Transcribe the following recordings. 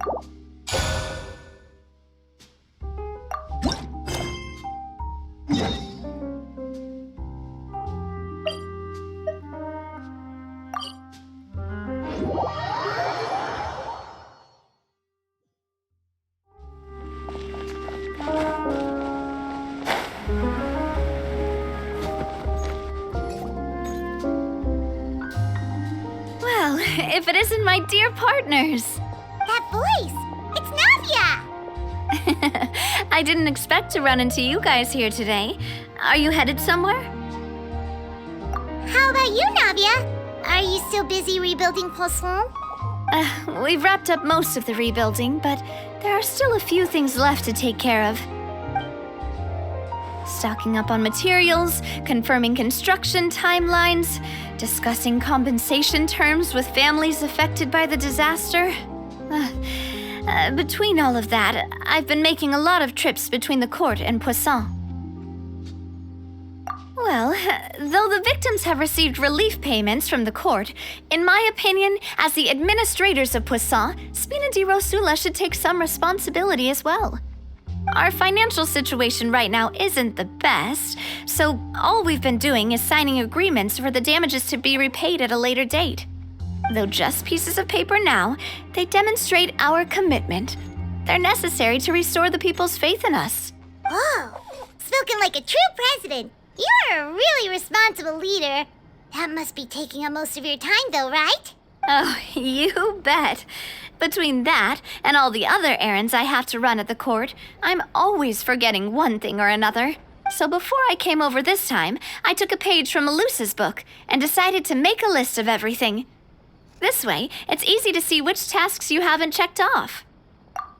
Well, if it isn't my dear partners. That voice! It's Navia! I didn't expect to run into you guys here today. Are you headed somewhere? How about you, Navia? Are you still busy rebuilding Poisson? We've wrapped up most of the rebuilding, but there are still a few things left to take care of. Stocking up on materials, confirming construction timelines, discussing compensation terms with families affected by the disaster. Between all of that, I've been making a lot of trips between the court and Poisson. Well, though the victims have received relief payments from the court, in my opinion, as the administrators of Poisson, Spina di Rosula should take some responsibility as well. Our financial situation right now isn't the best, so all we've been doing is signing agreements for the damages to be repaid at a later date. Though just pieces of paper now, they demonstrate our commitment. They're necessary to restore the people's faith in us. Oh, spoken like a true president. You're a really responsible leader. That must be taking up most of your time, though, right? Oh, you bet. Between that and all the other errands I have to run at the court, I'm always forgetting one thing or another. So before I came over this time, I took a page from Melusa's book and decided to make a list of everything. This way, it's easy to see which tasks you haven't checked off.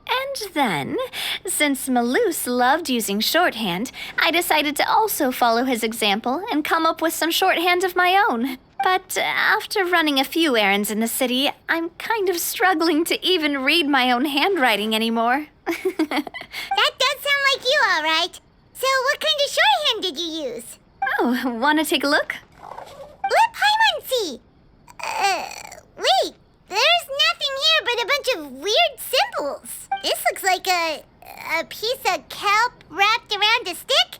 And then, since Melus loved using shorthand, I decided to also follow his example and come up with some shorthand of my own. But after running a few errands in the city, I'm kind of struggling to even read my own handwriting anymore. That does sound like you, all right. So what kind of shorthand did you use? Oh, want to take a look? Let Paimon see. Wait, there's nothing here but a bunch of weird symbols. This looks like a piece of kelp wrapped around a stick.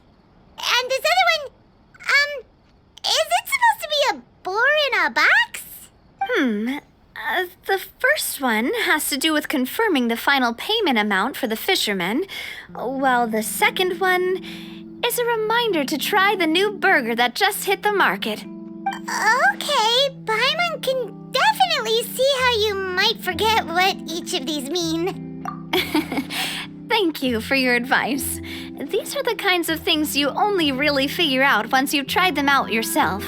And this other one, is it supposed to be a boar in a box? The first one has to do with confirming the final payment amount for the fishermen, while the second one is a reminder to try the new burger that just hit the market. Okay, Paimon can definitely see how you might forget what each of these mean. Thank you for your advice. These are the kinds of things you only really figure out once you've tried them out yourself.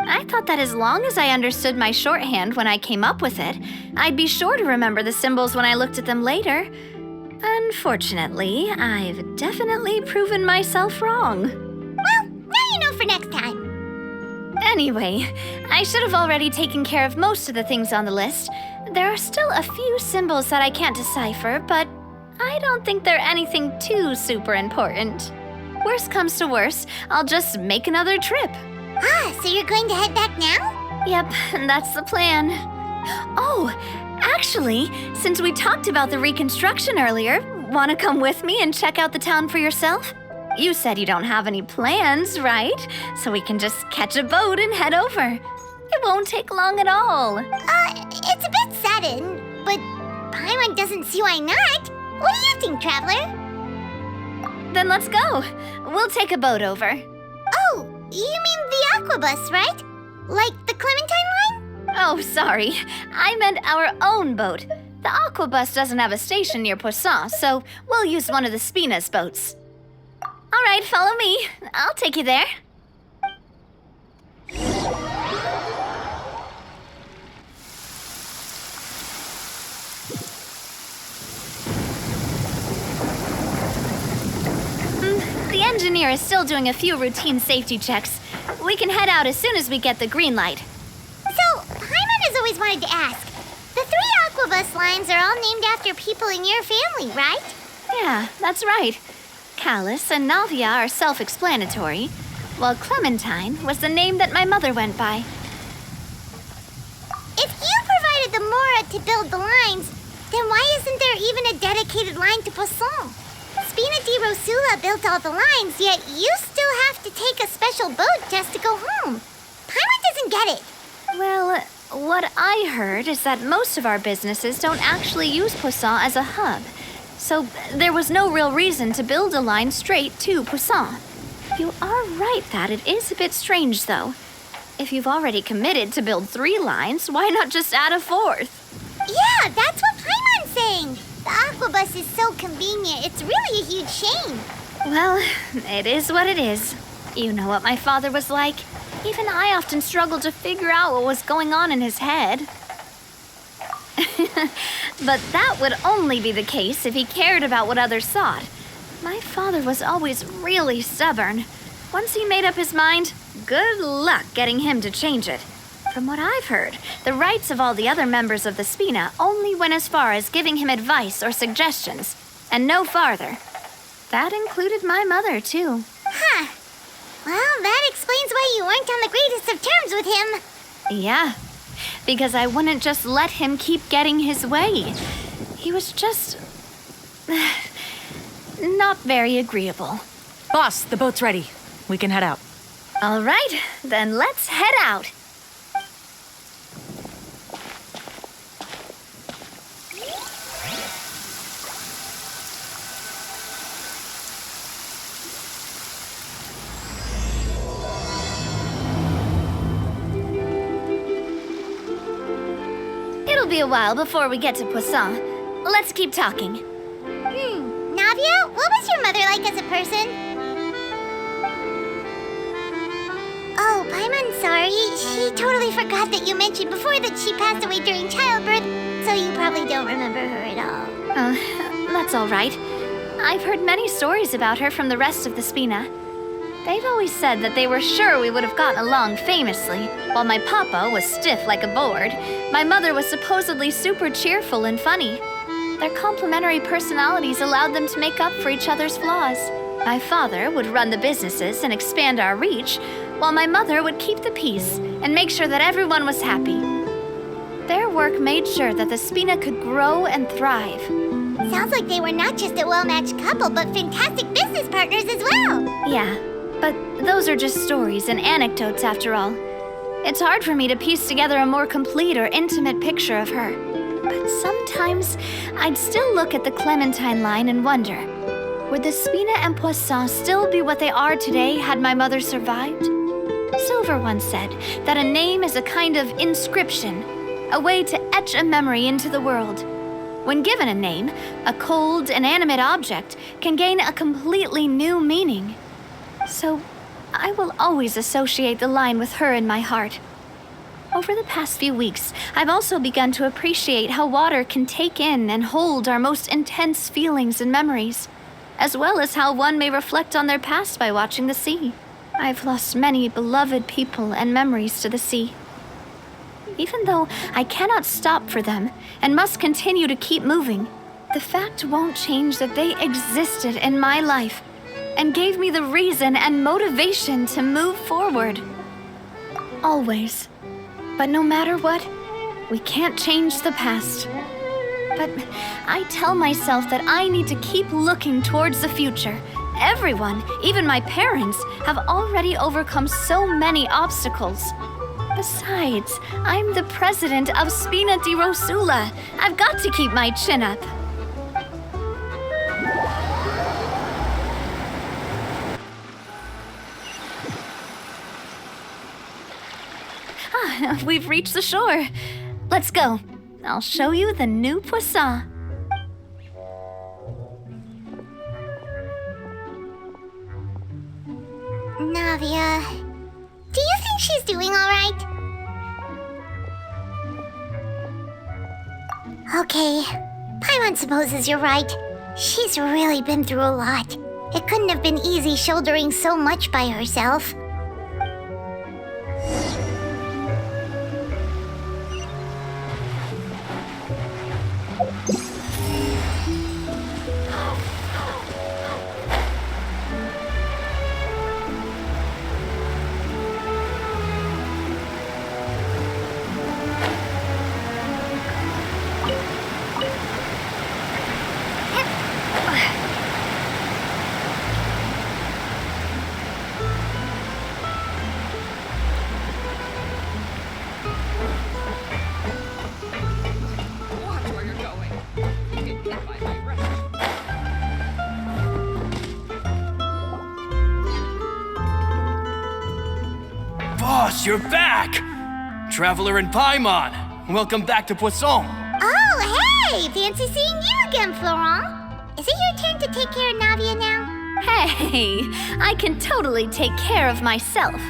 I thought that as long as I understood my shorthand when I came up with it, I'd be sure to remember the symbols when I looked at them later. Unfortunately, I've definitely proven myself wrong. Well, now you know for next time. Anyway, I should have already taken care of most of the things on the list. There are still a few symbols that I can't decipher, but I don't think they're anything too super important. Worst comes to worst, I'll just make another trip. Ah, so you're going to head back now? Yep, that's the plan. Oh, actually, since we talked about the reconstruction earlier, want to come with me and check out the town for yourself? You said you don't have any plans, right? So we can just catch a boat and head over. It won't take long at all. It's a bit sudden, but Paimon doesn't see why not. What do you think, Traveler? Then let's go. We'll take a boat over. Oh, you mean the Aquabus, right? Like the Clementine line? Oh, sorry. I meant our own boat. The Aquabus doesn't have a station near Poisson, so we'll use one of the Spina's boats. All right, follow me. I'll take you there. The engineer is still doing a few routine safety checks. We can head out as soon as we get the green light. So, Paimon has always wanted to ask. The 3 Aquabus lines are all named after people in your family, right? Yeah, that's right. Callus and Navia are self-explanatory, while Clementine was the name that my mother went by. If you provided the Mora to build the lines, then why isn't there there even a dedicated line to Poisson? Spina di Rosula built all the lines, yet you still have to take a special boat just to go home. Paimon doesn't get it. Well, what I heard is that most of our businesses don't actually use Poisson as a hub. So there was no real reason to build a line straight to Poisson. You are right that it is a bit strange, though. If you've already committed to build 3 lines, why not just add a 4th? Yeah, that's what Paimon's saying. The aquabus is so convenient, it's really a huge shame. Well, it is what it is. You know what my father was like. Even I often struggled to figure out what was going on in his head. But that would only be the case if he cared about what others thought. My father was always really stubborn. Once he made up his mind, good luck getting him to change it. From what I've heard, the rights of all the other members of the Spina only went as far as giving him advice or suggestions, and no farther. That included my mother, too. Huh. Well, that explains why you weren't on the greatest of terms with him. Yeah, because I wouldn't just let him keep getting his way. He was just... not very agreeable. Boss, the boat's ready. We can head out. All right, then let's head out. It'll be a while before we get to Poisson. Let's keep talking. Navia, what was your mother like as a person? Oh, Paimon's sorry. She totally forgot that you mentioned before that she passed away during childbirth, so you probably don't remember her at all. That's all right. I've heard many stories about her from the rest of the Spina. They've always said that they were sure we would have gotten along famously. While my papa was stiff like a board, my mother was supposedly super cheerful and funny. Their complementary personalities allowed them to make up for each other's flaws. My father would run the businesses and expand our reach, while my mother would keep the peace and make sure that everyone was happy. Their work made sure that the Spina could grow and thrive. Sounds like they were not just a well-matched couple, but fantastic business partners as well. Yeah, but those are just stories and anecdotes after all. It's hard for me to piece together a more complete or intimate picture of her. But sometimes I'd still look at the Clementine line and wonder, would the Spina and Poisson still be what they are today had my mother survived? Silver once said that a name is a kind of inscription, a way to etch a memory into the world. When given a name, a cold, inanimate object can gain a completely new meaning. So I will always associate the line with her in my heart. Over the past few weeks, I've also begun to appreciate how water can take in and hold our most intense feelings and memories, as well as how one may reflect on their past by watching the sea. I've lost many beloved people and memories to the sea. Even though I cannot stop for them and must continue to keep moving, the fact won't change that they existed in my life and gave me the reason and motivation to move forward. Always. But no matter what, we can't change the past. But I tell myself that I need to keep looking towards the future. Everyone, even my parents, have already overcome so many obstacles. Besides, I'm the president of Spina di Rosula. I've got to keep my chin up. We've reached the shore. Let's go. I'll show you the new Poisson. Navia, do you think she's doing all right? Okay, Paimon supposes you're right. She's really been through a lot. It couldn't have been easy shouldering so much by herself. Boss, you're back! Traveler in Paimon, welcome back to Poisson. Oh, hey! Fancy seeing you again, Florent. Is it your turn to take care of Navia now? Hey, I can totally take care of myself.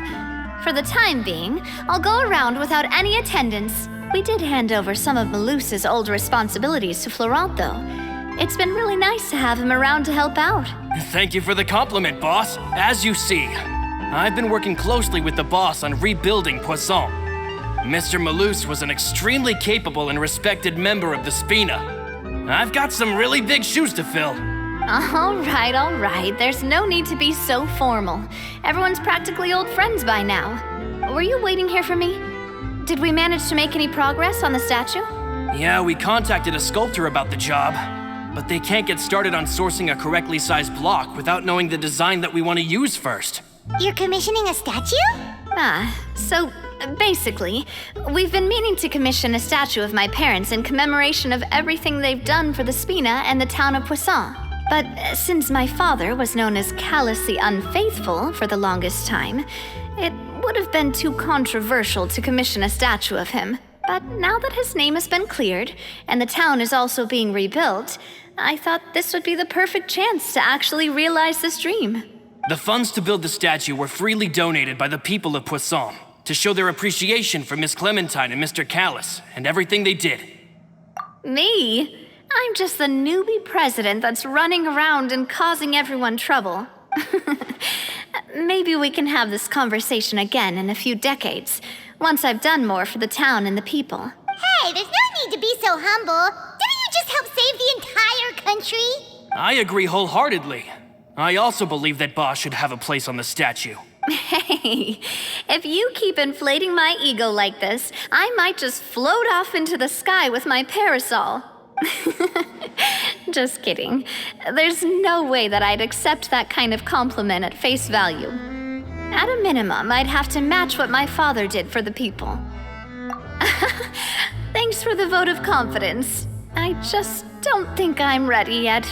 For the time being, I'll go around without any attendance. We did hand over some of Malus's old responsibilities to Florent, though. It's been really nice to have him around to help out. Thank you for the compliment, boss. As you see, I've been working closely with the boss on rebuilding Poisson. Mr. Malus was an extremely capable and respected member of the Spina. I've got some really big shoes to fill. All right. There's no need to be so formal. Everyone's practically old friends by now. Were you waiting here for me? Did we manage to make any progress on the statue? Yeah, we contacted a sculptor about the job, but they can't get started on sourcing a correctly sized block without knowing the design that we want to use first. You're commissioning a statue? So basically, we've been meaning to commission a statue of my parents in commemoration of everything they've done for the Spina and the town of Poisson. But since my father was known as Callus the Unfaithful for the longest time, it would have been too controversial to commission a statue of him. But now that his name has been cleared, and the town is also being rebuilt, I thought this would be the perfect chance to actually realize this dream. The funds to build the statue were freely donated by the people of Poisson to show their appreciation for Miss Clementine and Mr. Callus and everything they did. Me? I'm just the newbie president that's running around and causing everyone trouble. Maybe we can have this conversation again in a few decades, once I've done more for the town and the people. Hey, there's no need to be so humble. Didn't you just help save the entire country? I agree wholeheartedly. I also believe that Boss should have a place on the statue. Hey, if you keep inflating my ego like this, I might just float off into the sky with my parasol. Just kidding. There's no way that I'd accept that kind of compliment at face value. At a minimum, I'd have to match what my father did for the people. Thanks for the vote of confidence. I just don't think I'm ready yet.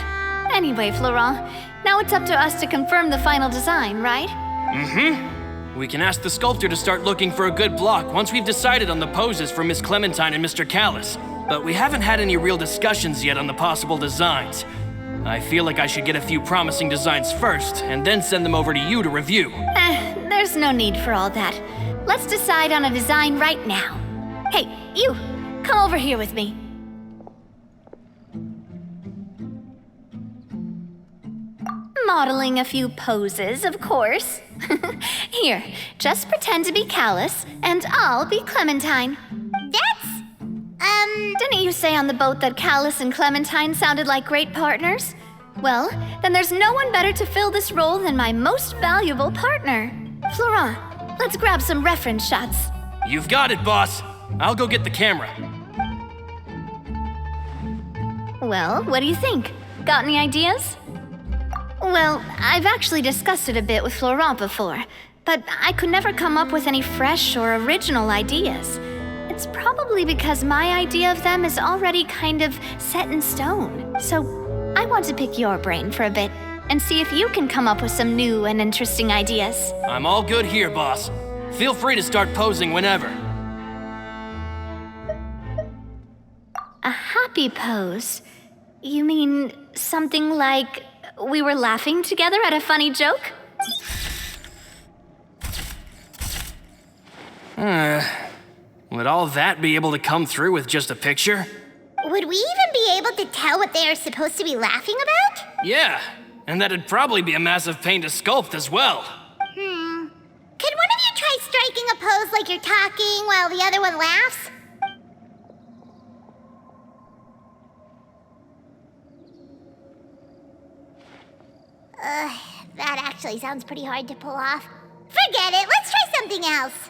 Anyway, Florent, now it's up to us to confirm the final design, right? We can ask the sculptor to start looking for a good block once we've decided on the poses for Miss Clementine and Mr. Callus. But we haven't had any real discussions yet on the possible designs. I feel like I should get a few promising designs first, and then send them over to you to review. There's no need for all that. Let's decide on a design right now. Hey, you, come over here with me. Modeling a few poses, of course. Here, just pretend to be Callus, and I'll be Clementine. Didn't you say on the boat that Callus and Clementine sounded like great partners? Well, then there's no one better to fill this role than my most valuable partner. Florent, let's grab some reference shots. You've got it, boss. I'll go get the camera. Well, what do you think? Got any ideas? Well, I've actually discussed it a bit with Florent before, but I could never come up with any fresh or original ideas. It's probably because my idea of them is already kind of set in stone. So I want to pick your brain for a bit and see if you can come up with some new and interesting ideas. I'm all good here, boss. Feel free to start posing whenever. A happy pose? You mean something like we were laughing together at a funny joke? Would all that be able to come through with just a picture? Would we even be able to tell what they are supposed to be laughing about? Yeah, and that'd probably be a massive pain to sculpt as well. Could one of you try striking a pose like you're talking while the other one laughs? That actually sounds pretty hard to pull off. Forget it, let's try something else.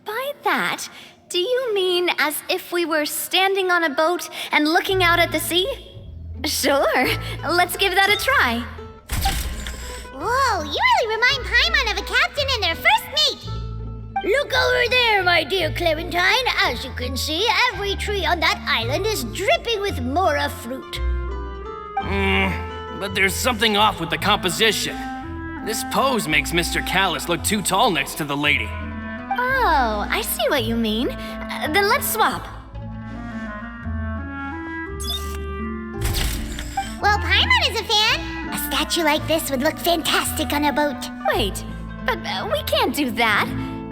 By that, do you mean as if we were standing on a boat and looking out at the sea? Sure, let's give that a try. Whoa, you really remind Paimon of a captain and their first mate. Look over there, my dear Clementine. As you can see, every tree on that island is dripping with mora fruit. But there's something off with the composition. This pose makes Mr. Callus look too tall next to the lady. Oh, I see what you mean. Then let's swap. Well, Paimon is a fan. A statue like this would look fantastic on a boat. Wait, but we can't do that.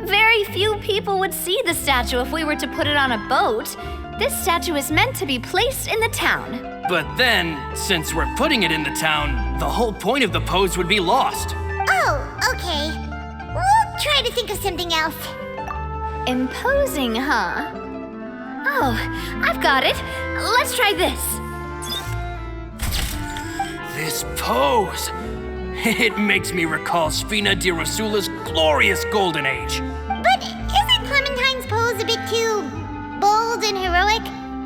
Very few people would see the statue if we were to put it on a boat. This statue is meant to be placed in the town. But then, since we're putting it in the town, the whole point of the pose would be lost. Oh, okay. We'll try to think of something else. Imposing, huh? Oh, I've got it. Let's try this. This pose! It makes me recall Spina di Rosula's glorious golden age. But isn't Clementine's pose a bit too bold and heroic?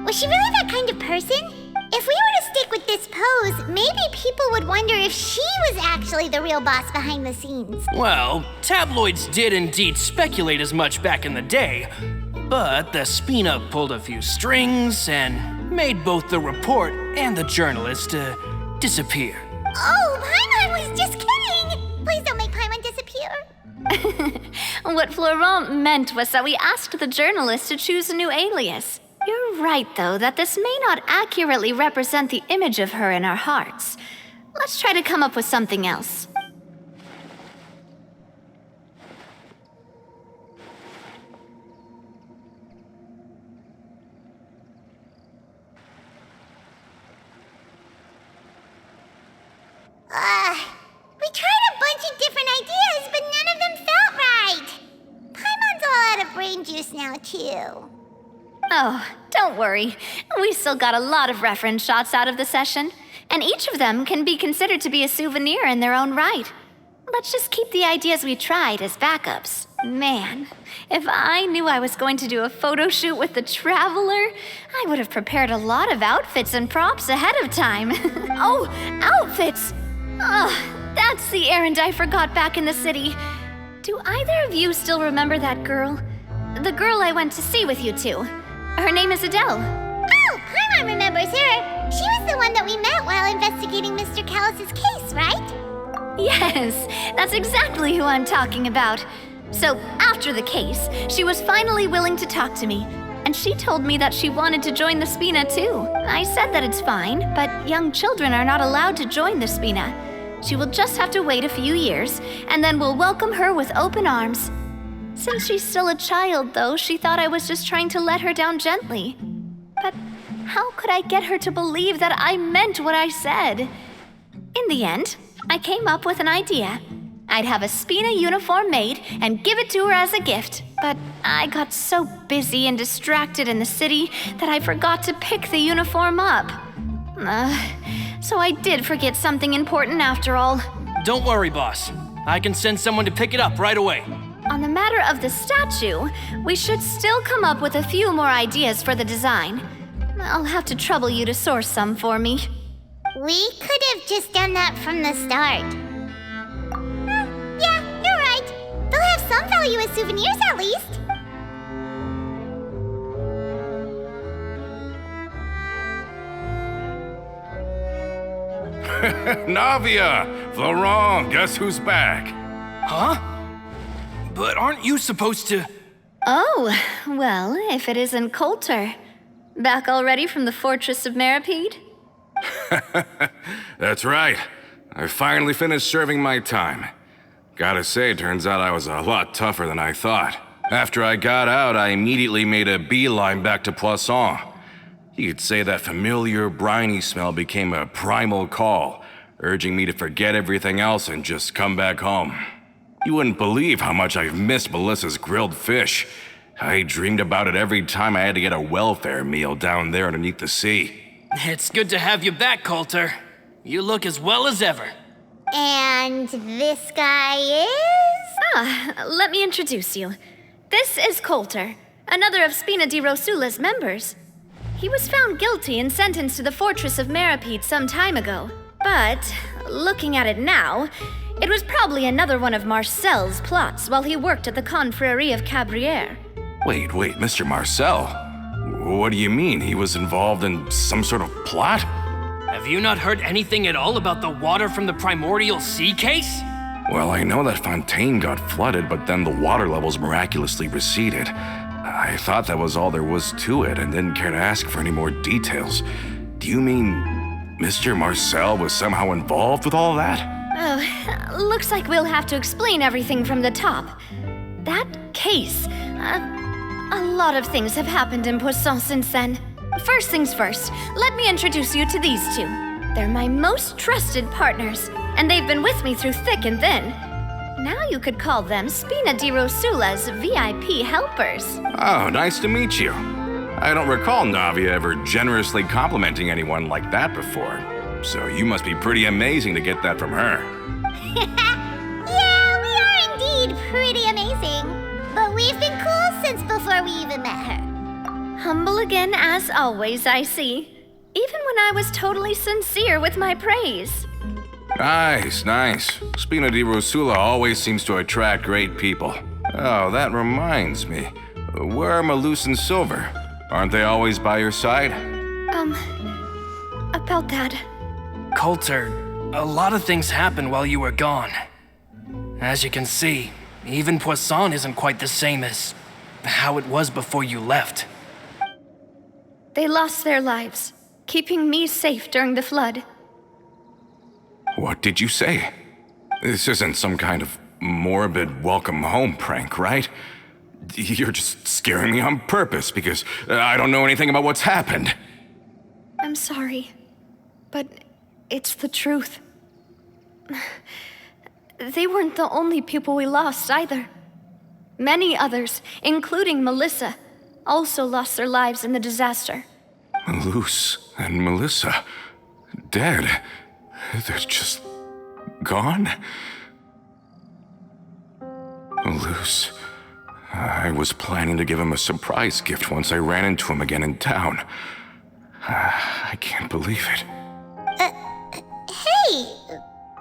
Was she really that kind of person? If we were to stick with this pose, maybe people would wonder if she was actually the real boss behind the scenes. Well, tabloids did indeed speculate as much back in the day, but the Spina pulled a few strings and made both the report and the journalist disappear. Oh, Paimon was just kidding! Please don't make Paimon disappear. What Florent meant was that we asked the journalist to choose a new alias. You're right, though, that this may not accurately represent the image of her in our hearts. Let's try to come up with something else. We tried a bunch of different ideas, but none of them felt right. Paimon's all out of brain juice now, too. Oh, don't worry. We still got a lot of reference shots out of the session, and each of them can be considered to be a souvenir in their own right. Let's just keep the ideas we tried as backups. Man, if I knew I was going to do a photo shoot with the Traveler, I would have prepared a lot of outfits and props ahead of time. Oh, outfits! That's the errand I forgot back in the city. Do either of you still remember that girl? The girl I went to see with you two. Her name is Adele. Oh, Paimon remembers her. She was the one that we met while investigating Mr. Callus's case, right? Yes, that's exactly who I'm talking about. So, after the case, she was finally willing to talk to me. And she told me that she wanted to join the Spina too. I said that it's fine, but young children are not allowed to join the Spina. She will just have to wait a few years, and then we'll welcome her with open arms. Since she's still a child, though, she thought I was just trying to let her down gently. But how could I get her to believe that I meant what I said? In the end, I came up with an idea. I'd have a Spina uniform made and give it to her as a gift. But I got so busy and distracted in the city that I forgot to pick the uniform up. So I did forget something important after all. Don't worry, boss. I can send someone to pick it up right away. On the matter of the statue, we should still come up with a few more ideas for the design. I'll have to trouble you to source some for me. We could have just done that from the start. Yeah, you're right. They'll have some value as souvenirs at least. Navia! Florent, guess who's back? Huh? But aren't you supposed to... Oh, well, if it isn't Coulter. Back already from the Fortress of Meripede? That's right. I finally finished serving my time. Gotta say, turns out I was a lot tougher than I thought. After I got out, I immediately made a beeline back to Poisson. You could say that familiar, briny smell became a primal call, urging me to forget everything else and just come back home. You wouldn't believe how much I've missed Melissa's grilled fish. I dreamed about it every time I had to get a welfare meal down there underneath the sea. It's good to have you back, Coulter. You look as well as ever. And this guy is? Let me introduce you. This is Coulter, another of Spina di Rosula's members. He was found guilty and sentenced to the Fortress of Meripede some time ago. But, looking at it now, it was probably another one of Marcel's plots while he worked at the Confrérie of Cabrières. Wait, Mr. Marcel? What do you mean? He was involved in some sort of plot? Have you not heard anything at all about the water from the primordial sea case? Well, I know that Fontaine got flooded, but then the water levels miraculously receded. I thought that was all there was to it and didn't care to ask for any more details. Do you mean Mr. Marcel was somehow involved with all that? Oh, looks like we'll have to explain everything from the top. That case, a lot of things have happened in Poisson since then. First things first, let me introduce you to these two. They're my most trusted partners, and they've been with me through thick and thin. Now you could call them Spina di Rosula's VIP helpers. Oh, nice to meet you. I don't recall Navia ever generously complimenting anyone like that before. So you must be pretty amazing to get that from her. Yeah, we are indeed pretty amazing. But we've been cool since before we even met her. Humble again as always, I see. Even when I was totally sincere with my praise. Nice, nice. Spina di Rosula always seems to attract great people. Oh, that reminds me. Where are Malus and Silver? Aren't they always by your side? About that. Coulter, a lot of things happened while you were gone. As you can see, even Poisson isn't quite the same as how it was before you left. They lost their lives, keeping me safe during the flood. What did you say? This isn't some kind of morbid welcome home prank, right? You're just scaring me on purpose because I don't know anything about what's happened. I'm sorry, but it's the truth. They weren't the only people we lost either. Many others, including Melissa, also lost their lives in the disaster. Malus and Melissa, dead. They're just gone? Malus, I was planning to give him a surprise gift once I ran into him again in town. I can't believe it. Hey,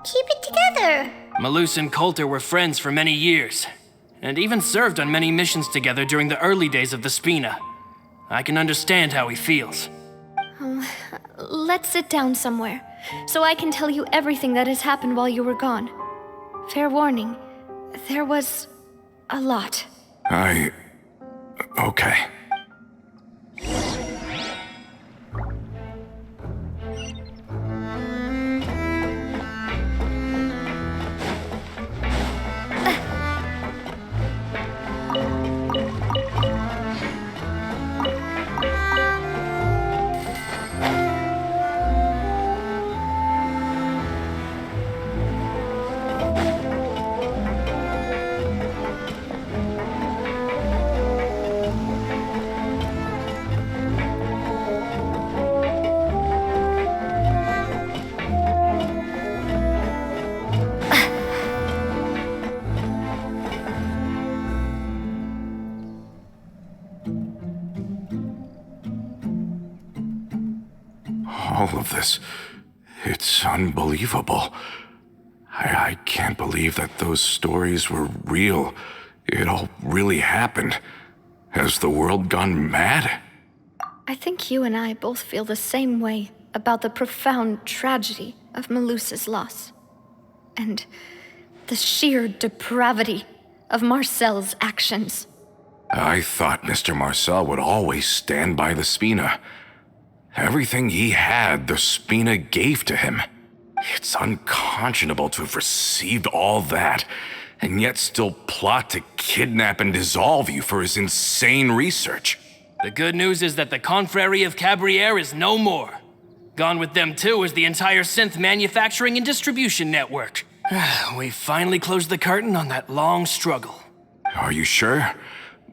keep it together. Malus and Coulter were friends for many years, and even served on many missions together during the early days of the Spina. I can understand how he feels. Let's sit down somewhere, so I can tell you everything that has happened while you were gone. Fair warning, there was a lot. Okay. All of this, it's unbelievable. I can't believe that those stories were real. It all really happened. Has the world gone mad? I think you and I both feel the same way about the profound tragedy of Melusa's loss. And the sheer depravity of Marcel's actions. I thought Mr. Marcel would always stand by the Spina. Everything he had, the Spina gave to him. It's unconscionable to have received all that, and yet still plot to kidnap and dissolve you for his insane research. The good news is that the Confrérie of Cabrières is no more. Gone with them too is the entire synth manufacturing and distribution network. We finally closed the curtain on that long struggle. Are you sure?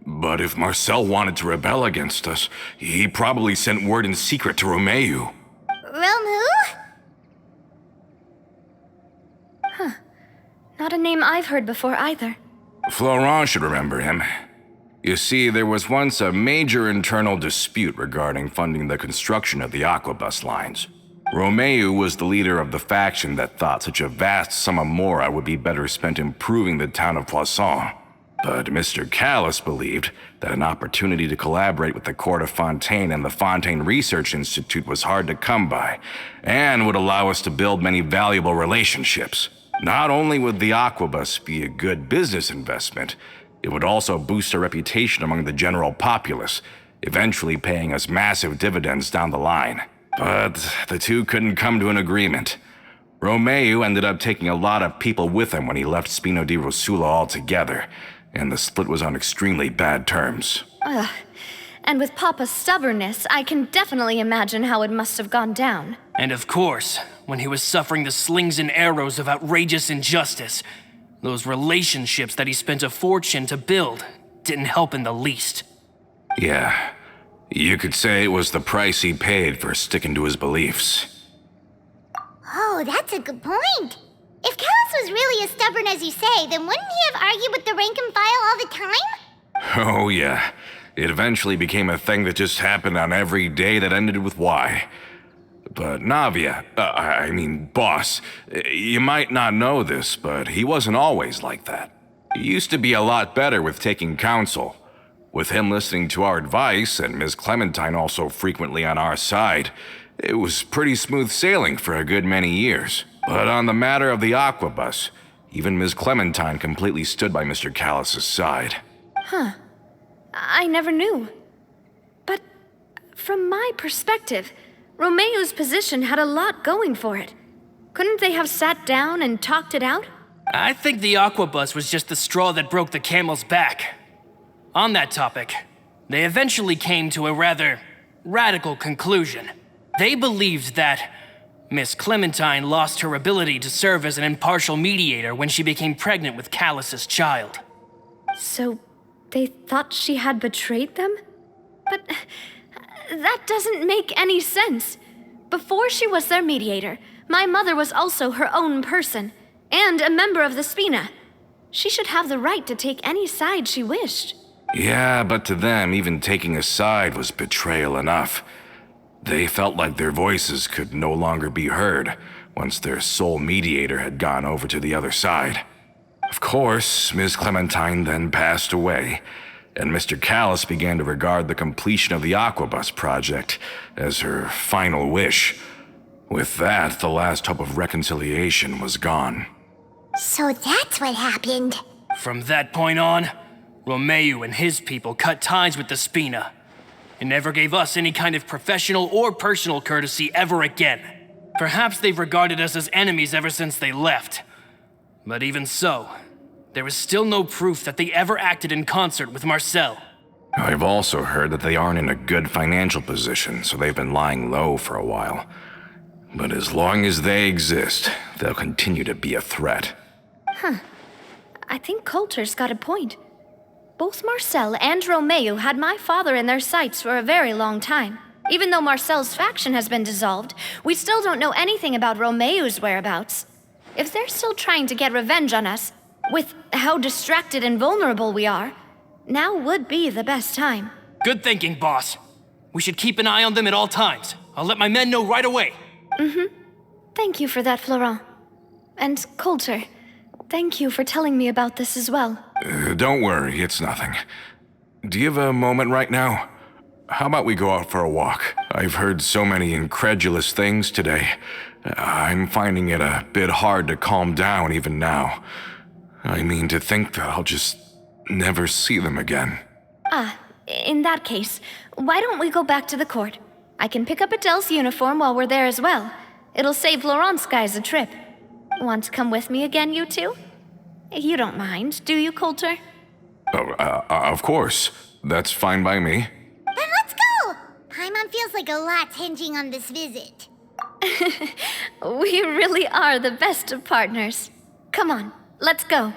But if Marcel wanted to rebel against us, he probably sent word in secret to Romeu. Romu? Not a name I've heard before either. Florent should remember him. You see, there was once a major internal dispute regarding funding the construction of the Aquabus lines. Romeu was the leader of the faction that thought such a vast sum of mora would be better spent improving the town of Poisson. But Mr. Callis believed that an opportunity to collaborate with the court of Fontaine and the Fontaine Research Institute was hard to come by, and would allow us to build many valuable relationships. Not only would the Aquabus be a good business investment, it would also boost our reputation among the general populace, eventually paying us massive dividends down the line. But the two couldn't come to an agreement. Romeu ended up taking a lot of people with him when he left Spino di Rosula altogether, and the split was on extremely bad terms. Ugh. And with Papa's stubbornness, I can definitely imagine how it must have gone down. And of course, when he was suffering the slings and arrows of outrageous injustice, those relationships that he spent a fortune to build didn't help in the least. Yeah, you could say it was the price he paid for sticking to his beliefs. Oh, that's a good point. If Callus was really as stubborn as you say, then wouldn't he have argued with the rank and file all the time? Oh yeah, it eventually became a thing that just happened on every day that ended with Y. But Navia, Boss, you might not know this, but he wasn't always like that. He used to be a lot better with taking counsel. With him listening to our advice, and Ms. Clementine also frequently on our side, it was pretty smooth sailing for a good many years. But on the matter of the Aquabus, even Ms. Clementine completely stood by Mr. Callus's side. I never knew. But from my perspective, Romeu's position had a lot going for it. Couldn't they have sat down and talked it out? I think the Aquabus was just the straw that broke the camel's back. On that topic, they eventually came to a rather radical conclusion. They believed that Miss Clementine lost her ability to serve as an impartial mediator when she became pregnant with Callus's child. So they thought she had betrayed them? But that doesn't make any sense. Before she was their mediator, my mother was also her own person, and a member of the Spina. She should have the right to take any side she wished. Yeah, but to them, even taking a side was betrayal enough. They felt like their voices could no longer be heard once their sole mediator had gone over to the other side. Of course, Ms. Clementine then passed away, and Mr. Callus began to regard the completion of the Aquabus project as her final wish. With that, the last hope of reconciliation was gone. So that's what happened. From that point on, Romeu and his people cut ties with the Spina, and never gave us any kind of professional or personal courtesy ever again. Perhaps they've regarded us as enemies ever since they left. But even so, there is still no proof that they ever acted in concert with Marcel. I've also heard that they aren't in a good financial position, so they've been lying low for a while. But as long as they exist, they'll continue to be a threat. I think Coulter's got a point. Both Marcel and Romeu had my father in their sights for a very long time. Even though Marcel's faction has been dissolved, we still don't know anything about Romeu's whereabouts. If they're still trying to get revenge on us, with how distracted and vulnerable we are, now would be the best time. Good thinking, boss. We should keep an eye on them at all times. I'll let my men know right away. Thank you for that, Florent. And Coulter, thank you for telling me about this as well. Don't worry, it's nothing. Do you have a moment right now? How about we go out for a walk? I've heard so many incredulous things today. I'm finding it a bit hard to calm down even now. I mean, to think that I'll just never see them again. In that case, why don't we go back to the court? I can pick up Adele's uniform while we're there as well. It'll save Laurent's guys a trip. Want to come with me again, you two? You don't mind, do you, Coulter? Of course. That's fine by me. Then let's go! Paimon feels like a lot's hinging on this visit. We really are the best of partners. Come on, let's go.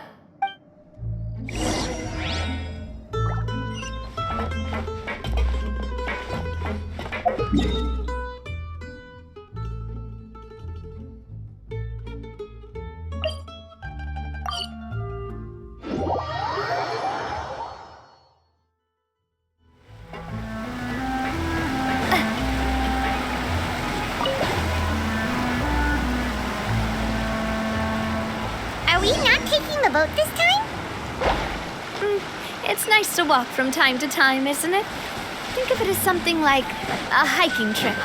Are we not taking the boat this time? It's nice to walk from time to time, isn't it? Think of it as something like a hiking trip.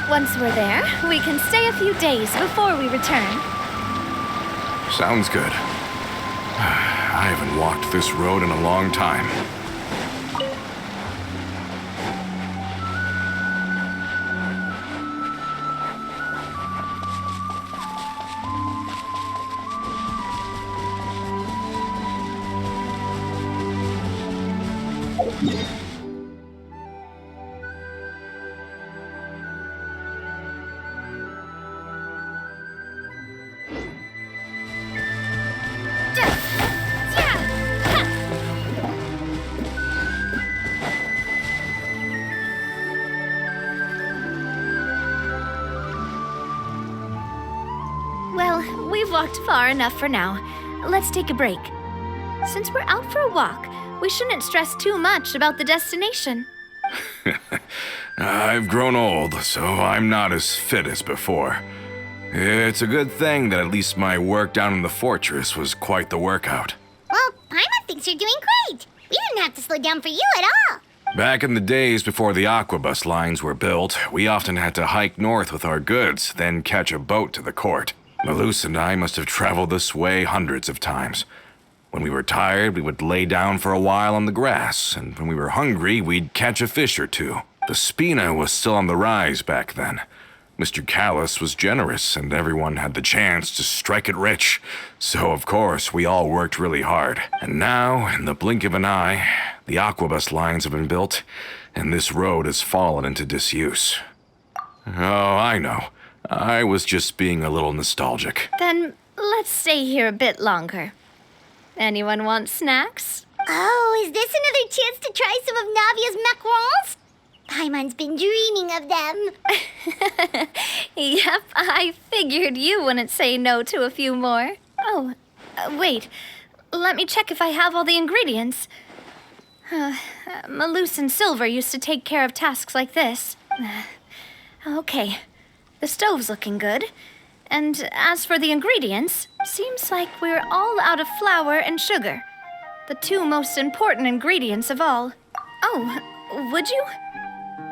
Once we're there, we can stay a few days before we return. Sounds good. I haven't walked this road in a long time. Well, we've walked far enough for now. Let's take a break. Since we're out for a walk, we shouldn't stress too much about the destination. I've grown old, so I'm not as fit as before. It's a good thing that at least my work down in the fortress was quite the workout. Well, Paimon thinks you're doing great. We didn't have to slow down for you at all. Back in the days before the aquabus lines were built, we often had to hike north with our goods, then catch a boat to the court. Malus and I must have traveled this way hundreds of times. When we were tired, we would lay down for a while on the grass, and when we were hungry, we'd catch a fish or two. The Spina was still on the rise back then. Mr. Callis was generous, and everyone had the chance to strike it rich. So, of course, we all worked really hard. And now, in the blink of an eye, the aquabus lines have been built, and this road has fallen into disuse. Oh, I know. I was just being a little nostalgic. Then let's stay here a bit longer. Anyone want snacks? Oh, is this another chance to try some of Navia's macarons? Paimon's been dreaming of them. Yep, I figured you wouldn't say no to a few more. Oh, wait. Let me check if I have all the ingredients. Malus and Silver used to take care of tasks like this. Okay, the stove's looking good. And as for the ingredients, seems like we're all out of flour and sugar. The two most important ingredients of all. Oh, would you?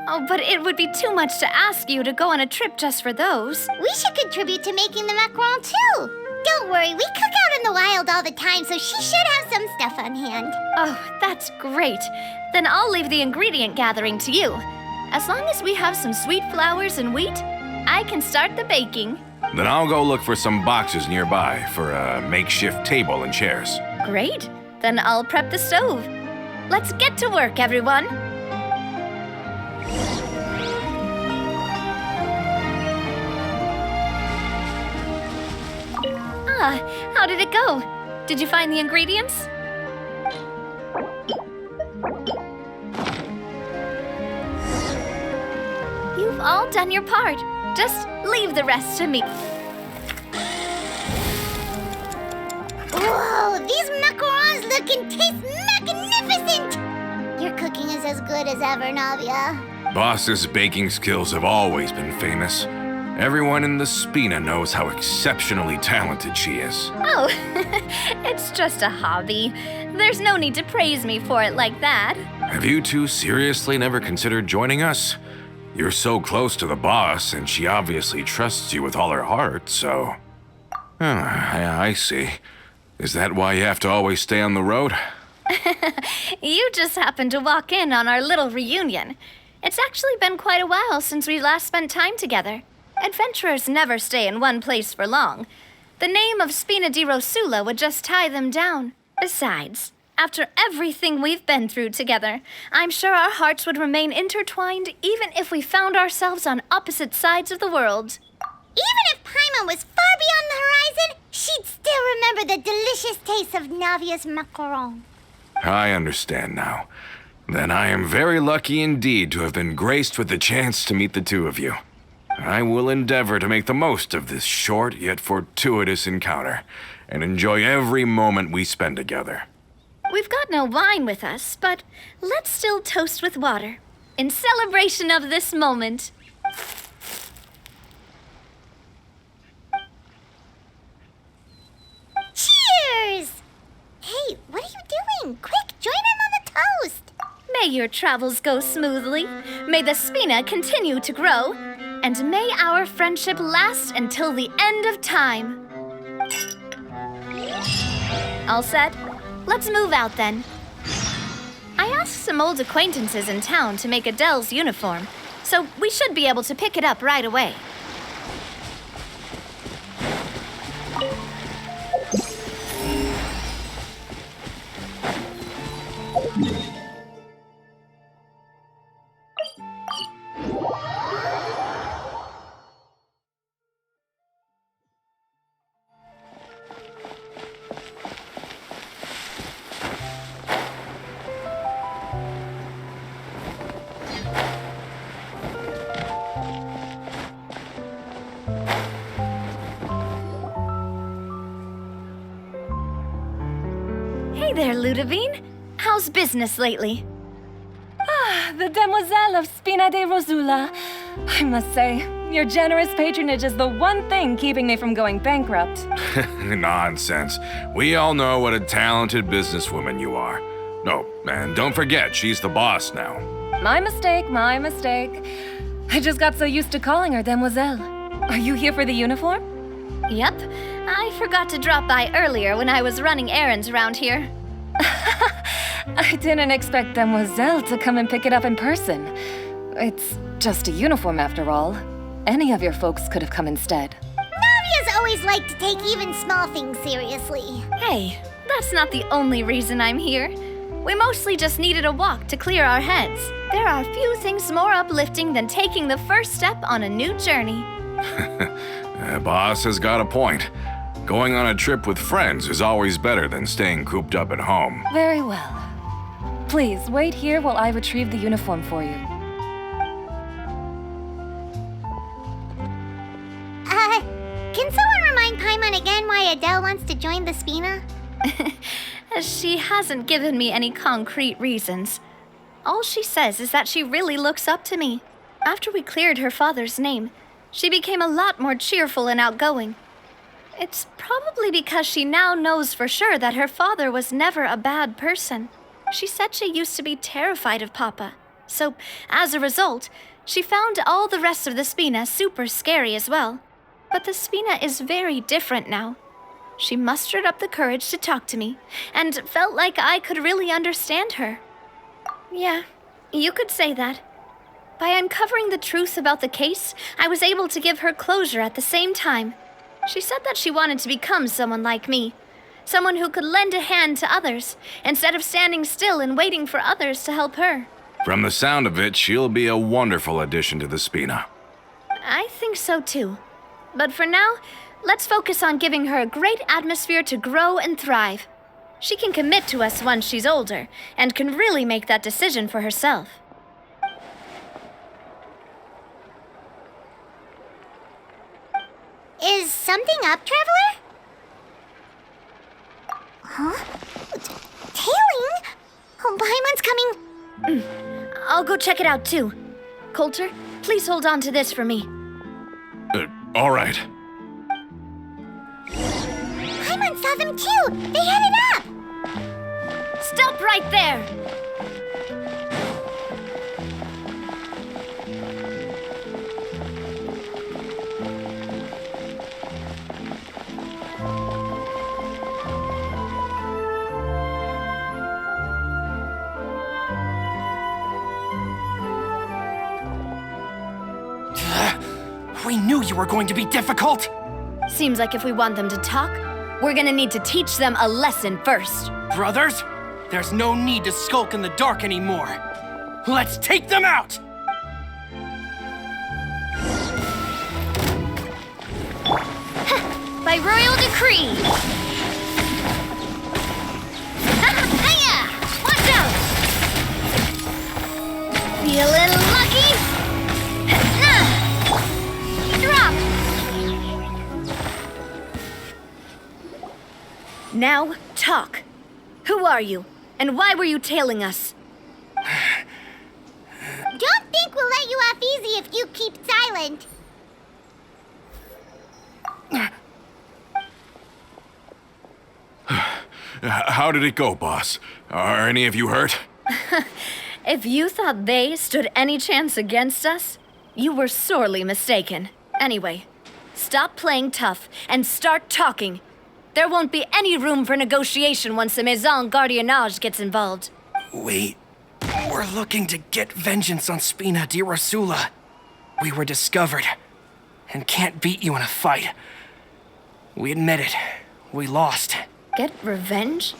Oh, but it would be too much to ask you to go on a trip just for those. We should contribute to making the macaron too. Don't worry, we cook out in the wild all the time, so she should have some stuff on hand. Oh, that's great. Then I'll leave the ingredient gathering to you. As long as we have some sweet flours and wheat, I can start the baking. Then I'll go look for some boxes nearby for a makeshift table and chairs. Great. Then I'll prep the stove. Let's get to work, everyone. How did it go? Did you find the ingredients? You've all done your part. Just leave the rest to me. Whoa, these macarons look and taste magnificent! Your cooking is as good as ever, Navia. Boss's baking skills have always been famous. Everyone in the Spina knows how exceptionally talented she is. Oh, it's just a hobby. There's no need to praise me for it like that. Have you two seriously never considered joining us? You're so close to the boss, and she obviously trusts you with all her heart, so... I see. Is that why you have to always stay on the road? You just happened to walk in on our little reunion. It's actually been quite a while since we last spent time together. Adventurers never stay in one place for long. The name of Spina di Rosula would just tie them down. Besides, after everything we've been through together, I'm sure our hearts would remain intertwined even if we found ourselves on opposite sides of the world. Even if Paimon was far beyond the horizon, she'd still remember the delicious taste of Navia's macaron. I understand now. Then I am very lucky indeed to have been graced with the chance to meet the two of you. I will endeavor to make the most of this short yet fortuitous encounter and enjoy every moment we spend together. We've got no wine with us, but let's still toast with water in celebration of this moment. Cheers! Hey, what are you doing? Quick, join in on the toast! May your travels go smoothly, may the Spina continue to grow, and may our friendship last until the end of time. All set? Let's move out then. I asked some old acquaintances in town to make Adele's uniform, so we should be able to pick it up right away. Hey there, Ludovine. How's business lately? The Demoiselle of Spina de Rosula. I must say, your generous patronage is the one thing keeping me from going bankrupt. Nonsense. We all know what a talented businesswoman you are. No, and don't forget, she's the boss now. My mistake, my mistake. I just got so used to calling her Demoiselle. Are you here for the uniform? Yep. I forgot to drop by earlier when I was running errands around here. I didn't expect Demoiselle to come and pick it up in person. It's just a uniform after all. Any of your folks could have come instead. Navia's always liked to take even small things seriously. Hey, that's not the only reason I'm here. We mostly just needed a walk to clear our heads. There are few things more uplifting than taking the first step on a new journey. Boss has got a point. Going on a trip with friends is always better than staying cooped up at home. Very well. Please, wait here while I retrieve the uniform for you. Can someone remind Paimon again why Adele wants to join the Spina? She hasn't given me any concrete reasons. All she says is that she really looks up to me. After we cleared her father's name, she became a lot more cheerful and outgoing. It's probably because she now knows for sure that her father was never a bad person. She said she used to be terrified of Papa. So, as a result, she found all the rest of the Spina super scary as well. But the Spina is very different now. She mustered up the courage to talk to me, and felt like I could really understand her. Yeah, you could say that. By uncovering the truth about the case, I was able to give her closure at the same time. She said that she wanted to become someone like me. Someone who could lend a hand to others, instead of standing still and waiting for others to help her. From the sound of it, she'll be a wonderful addition to the Spina. I think so too. But for now, let's focus on giving her a great atmosphere to grow and thrive. She can commit to us once she's older, and can really make that decision for herself. Is something up, Traveler? Huh? Tailing? Oh, Paimon's coming. I'll go check it out too. Coulter, please hold on to this for me. All right. Paimon saw them too. They headed up. Stop right there! We knew you were going to be difficult! Seems like if we want them to talk, we're gonna need to teach them a lesson first. Brothers, there's no need to skulk in the dark anymore. Let's take them out! By royal decree! Hiya! Watch out! Feeling lucky? Drop! Now, talk. Who are you? And why were you tailing us? Don't think we'll let you off easy if you keep silent. How did it go, boss? Are any of you hurt? If you thought they stood any chance against us, you were sorely mistaken. Anyway, stop playing tough and start talking. There won't be any room for negotiation once the Maison Gardiennage gets involved. We're looking to get vengeance on Spina di Rosula. We were discovered and can't beat you in a fight. We admit it. We lost. Get revenge?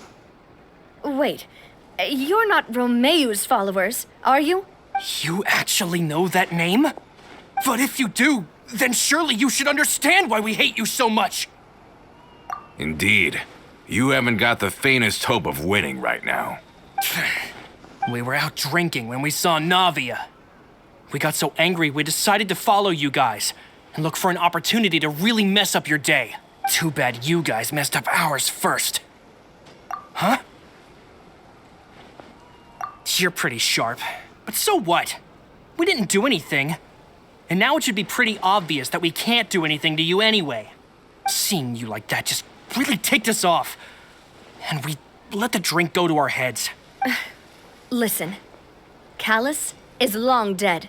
Wait, you're not Romeu's followers, are you? You actually know that name? But if you do, then surely you should understand why we hate you so much. Indeed. You haven't got the faintest hope of winning right now. We were out drinking when we saw Navia. We got so angry we decided to follow you guys and look for an opportunity to really mess up your day. Too bad you guys messed up ours first. Huh? You're pretty sharp, but so what? We didn't do anything. And now it should be pretty obvious that we can't do anything to you anyway. Seeing you like that just really ticked us off. And we let the drink go to our heads. Listen, Callus is long dead.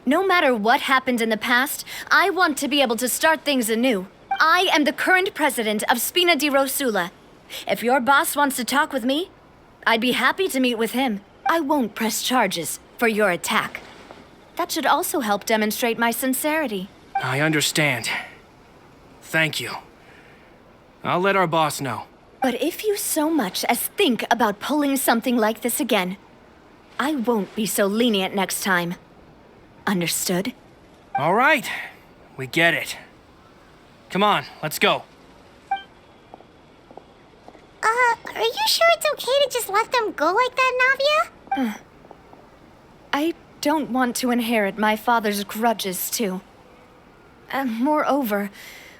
No matter what happened in the past, I want to be able to start things anew. I am the current president of Spina di Rosula. If your boss wants to talk with me, I'd be happy to meet with him. I won't press charges for your attack. That should also help demonstrate my sincerity. I understand. Thank you. I'll let our boss know. But if you so much as think about pulling something like this again, I won't be so lenient next time. Understood? All right. We get it. Come on, let's go. Are you sure it's okay to just let them go like that, Navia? I don't want to inherit my father's grudges, too. Moreover,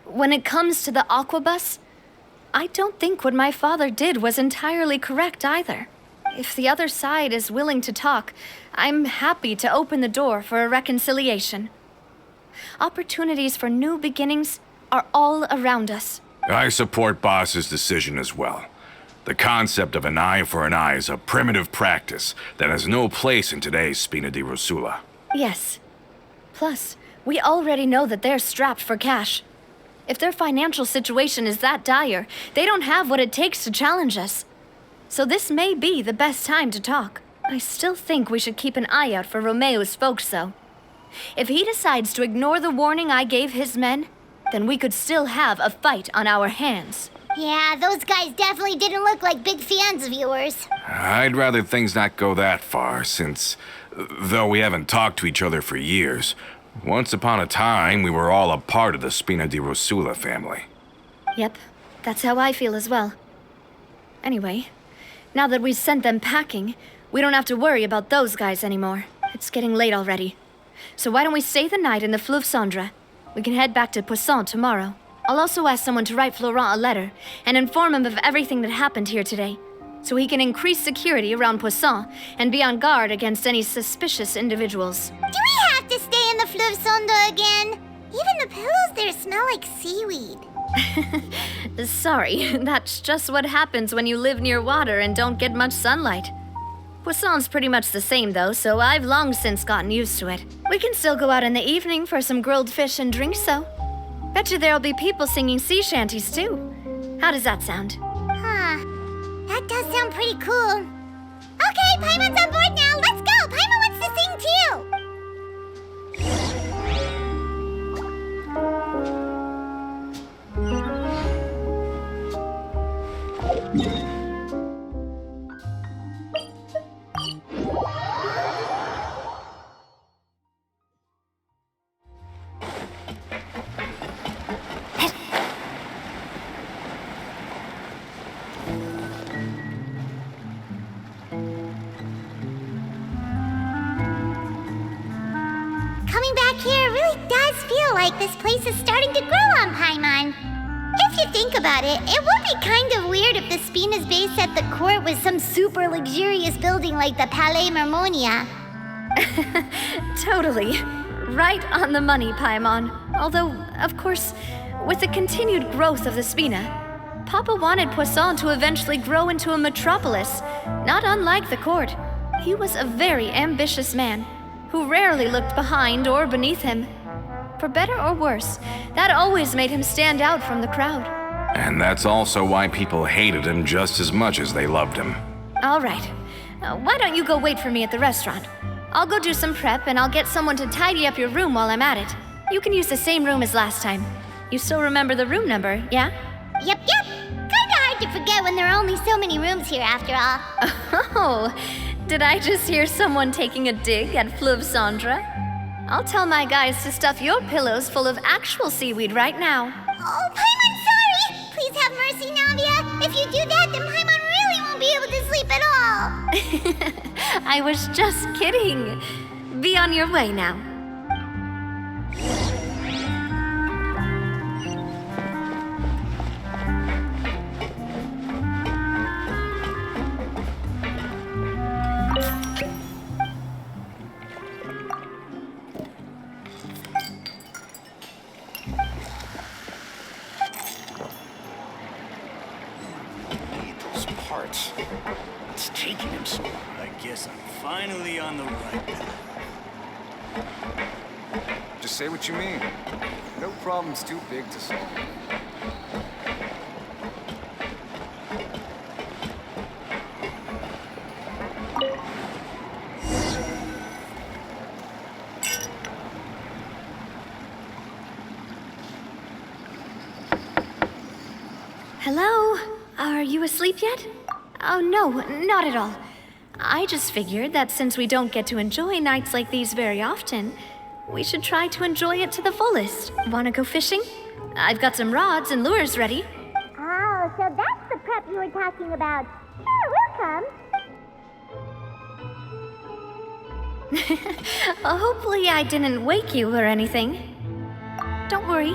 when it comes to the Aquabus, I don't think what my father did was entirely correct either. If the other side is willing to talk, I'm happy to open the door for a reconciliation. Opportunities for new beginnings are all around us. I support Boss's decision as well. The concept of an eye for an eye is a primitive practice that has no place in today's Spina di Rosula. Yes. Plus, we already know that they're strapped for cash. If their financial situation is that dire, they don't have what it takes to challenge us. So this may be the best time to talk. I still think we should keep an eye out for Romeu's folks, though. If he decides to ignore the warning I gave his men, then we could still have a fight on our hands. Yeah, those guys definitely didn't look like big fans of yours. I'd rather things not go that far, since, though we haven't talked to each other for years, once upon a time we were all a part of the Spina di Rosula family. Yep, that's how I feel as well. Anyway, now that we've sent them packing, we don't have to worry about those guys anymore. It's getting late already. So why don't we stay the night in the Fleuve Cendre? We can head back to Poisson tomorrow. I'll also ask someone to write Florent a letter and inform him of everything that happened here today, so he can increase security around Poisson and be on guard against any suspicious individuals. Do we have to stay in the Fleuve Cendre again? Even the pillows there smell like seaweed. Sorry, that's just what happens when you live near water and don't get much sunlight. Poisson's pretty much the same though, so I've long since gotten used to it. We can still go out in the evening for some grilled fish and drinks though. Bet you there'll be people singing sea shanties too. How does that sound? Huh. That does sound pretty cool. Okay, Paimon's on board now. Let's go. Paimon wants to sing too. Coming back here really does feel like this place is starting to grow on Paimon. If you think about it, it would be kind of weird if the Spina's base at the court was some super luxurious building like the Palais Mermonia. Totally. Right on the money, Paimon. Although, of course, with the continued growth of the Spina, Papa wanted Poisson to eventually grow into a metropolis, not unlike the court. He was a very ambitious man, who rarely looked behind or beneath him. For better or worse, that always made him stand out from the crowd. And that's also why people hated him just as much as they loved him. All right. Why don't you go wait for me at the restaurant? I'll go do some prep and I'll get someone to tidy up your room while I'm at it. You can use the same room as last time. You still remember the room number, yeah? Yep. Kinda hard to forget when there are only so many rooms here after all. Oh, did I just hear someone taking a dig at Fleuve Cendre? I'll tell my guys to stuff your pillows full of actual seaweed right now. Oh, Paimon, sorry! Please have mercy, Navia. If you do that, then Paimon really won't be able to sleep at all. I was just kidding. Be on your way now. Those parts. It's taking him so long. I guess I'm finally on the right path. Just say what you mean. No problem's too big to solve. Hello? Are you asleep yet? Oh, no, not at all. I just figured that since we don't get to enjoy nights like these very often, we should try to enjoy it to the fullest. Wanna go fishing? I've got some rods and lures ready. Oh, so that's the prep you were talking about. Sure, we'll come. Hopefully I didn't wake you or anything. Don't worry,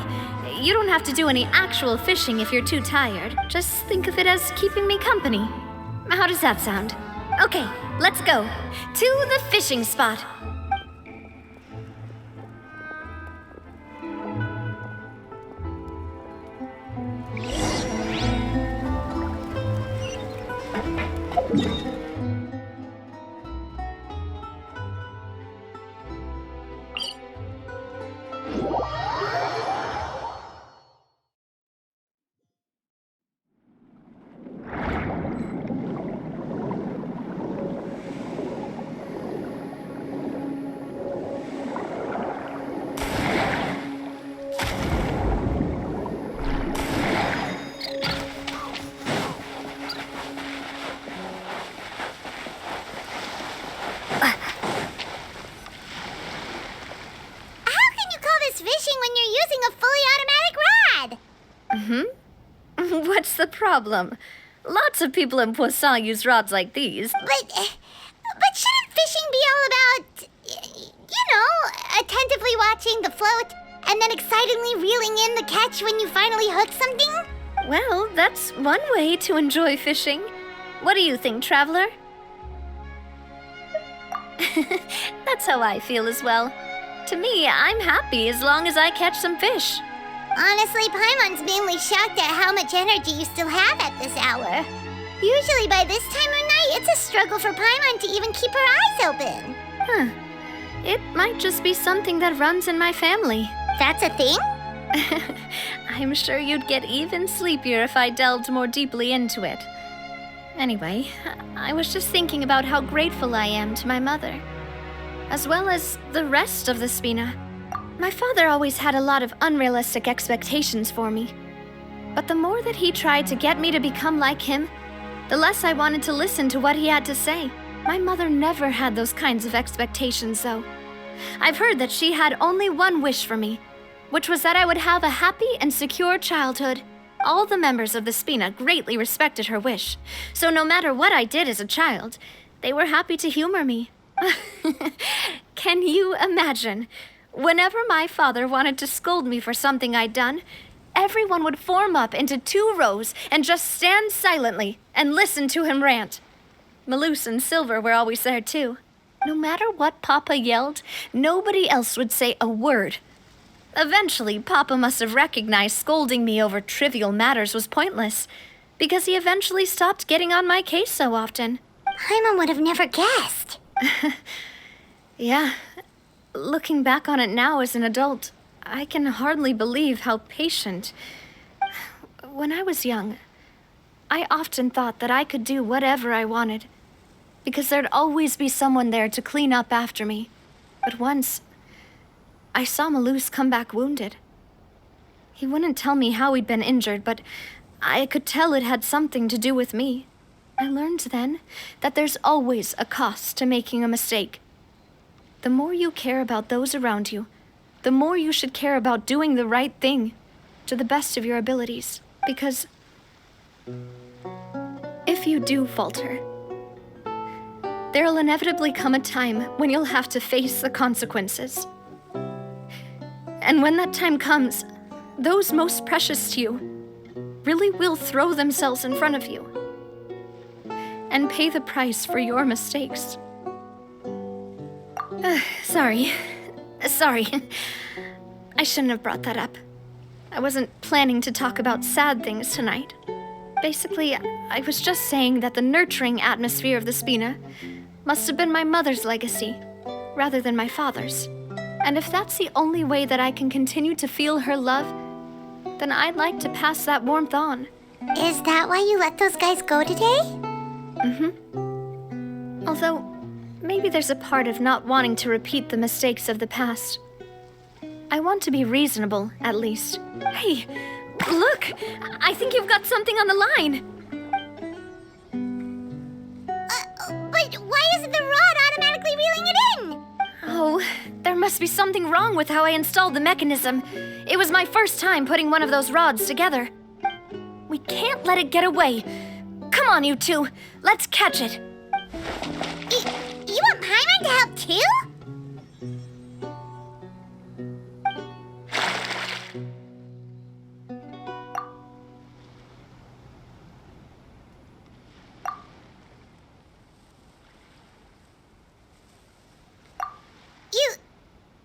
you don't have to do any actual fishing if you're too tired. Just think of it as keeping me company. How does that sound? Okay, let's go. To the fishing spot. What's the problem? Lots of people in Poisson use rods like these. But shouldn't fishing be all about, attentively watching the float and then excitedly reeling in the catch when you finally hook something? Well, that's one way to enjoy fishing. What do you think, traveler? That's how I feel as well. To me, I'm happy as long as I catch some fish. Honestly, Paimon's mainly shocked at how much energy you still have at this hour. Usually by this time of night, it's a struggle for Paimon to even keep her eyes open. Huh. It might just be something that runs in my family. That's a thing? I'm sure you'd get even sleepier if I delved more deeply into it. Anyway, I was just thinking about how grateful I am to my mother, as well as the rest of the Spina. My father always had a lot of unrealistic expectations for me. But the more that he tried to get me to become like him, the less I wanted to listen to what he had to say. My mother never had those kinds of expectations, though. I've heard that she had only one wish for me, which was that I would have a happy and secure childhood. All the members of the Spina greatly respected her wish, so no matter what I did as a child, they were happy to humor me. Can you imagine? Whenever my father wanted to scold me for something I'd done, everyone would form up into 2 rows and just stand silently and listen to him rant. Malouse and Silver were always there too. No matter what Papa yelled, nobody else would say a word. Eventually, Papa must have recognized scolding me over trivial matters was pointless, because he eventually stopped getting on my case so often. Paimon would have never guessed. Yeah. Looking back on it now as an adult, I can hardly believe how patient, when I was young, I often thought that I could do whatever I wanted, because there'd always be someone there to clean up after me. But once, I saw Malus come back wounded. He wouldn't tell me how he'd been injured, but I could tell it had something to do with me. I learned then that there's always a cost to making a mistake. The more you care about those around you, the more you should care about doing the right thing to the best of your abilities. Because if you do falter, there'll inevitably come a time when you'll have to face the consequences. And when that time comes, those most precious to you really will throw themselves in front of you and pay the price for your mistakes. Sorry. I shouldn't have brought that up. I wasn't planning to talk about sad things tonight. Basically, I was just saying that the nurturing atmosphere of the Spina must have been my mother's legacy, rather than my father's. And if that's the only way that I can continue to feel her love, then I'd like to pass that warmth on. Is that why you let those guys go today? Although, maybe there's a part of not wanting to repeat the mistakes of the past. I want to be reasonable, at least. Hey, look! I think you've got something on the line! But why isn't the rod automatically reeling it in? Oh, there must be something wrong with how I installed the mechanism. It was my first time putting one of those rods together. We can't let it get away. Come on, you two. Let's catch it. You want Paimon to help too?